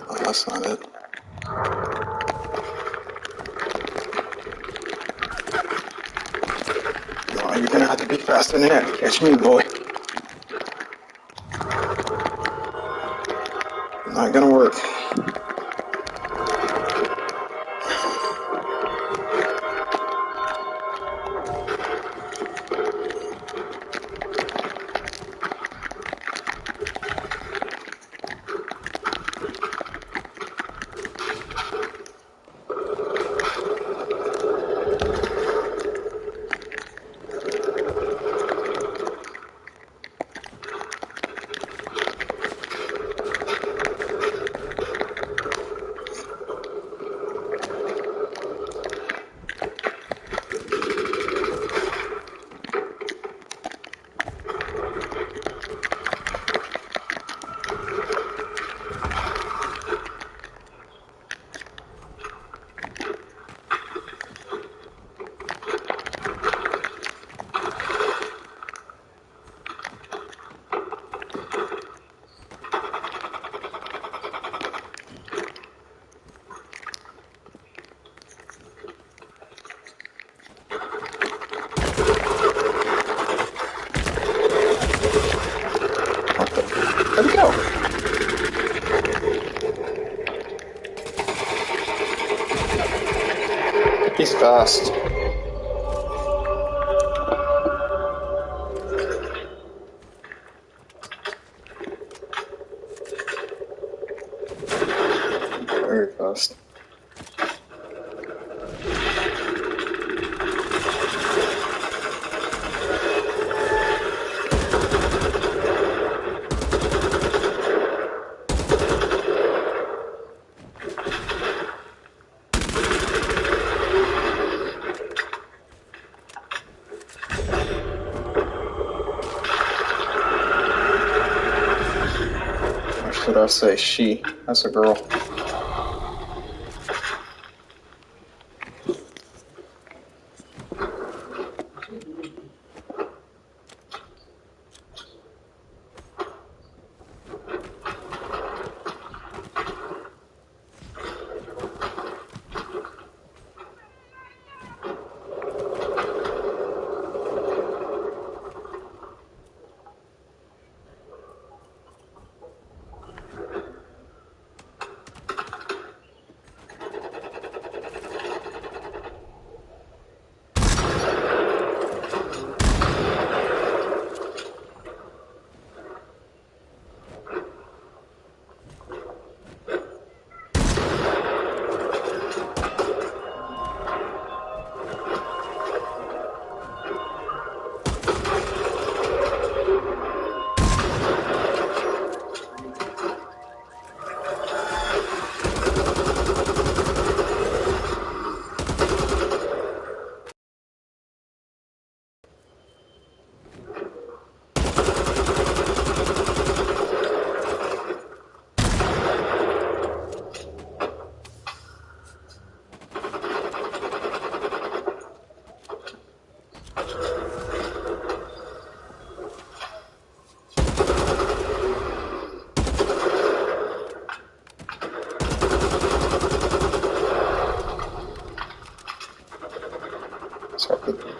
Oh, that's not it. No, you're gonna have to be faster than that. Catch me, boy. Not gonna work. Where'd he go? He's fast. Very fast. Or should I say she? That's a girl.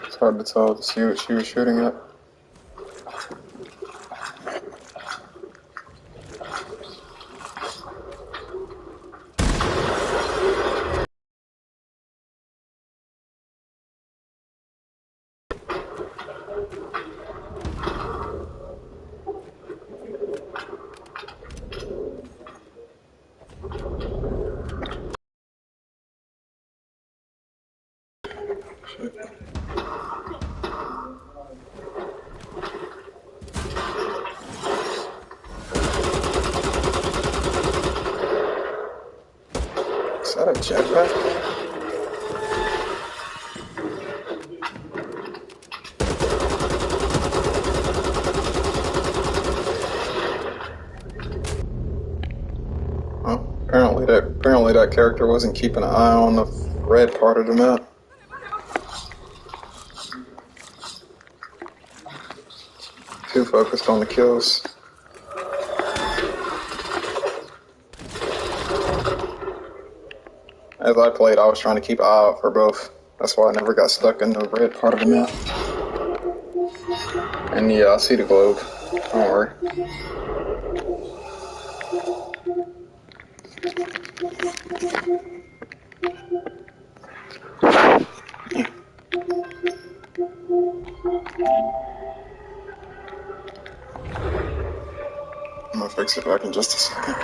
It's hard to tell to see what she was shooting at. Is that a jetpack? Oh, apparently that character wasn't keeping an eye on the red part of the map. Too focused on the kills. As I played, I was trying to keep an eye out for both. That's why I never got stuck in the red part of the map. And yeah, I see the globe. Don't worry. I'm gonna fix it back in just a second.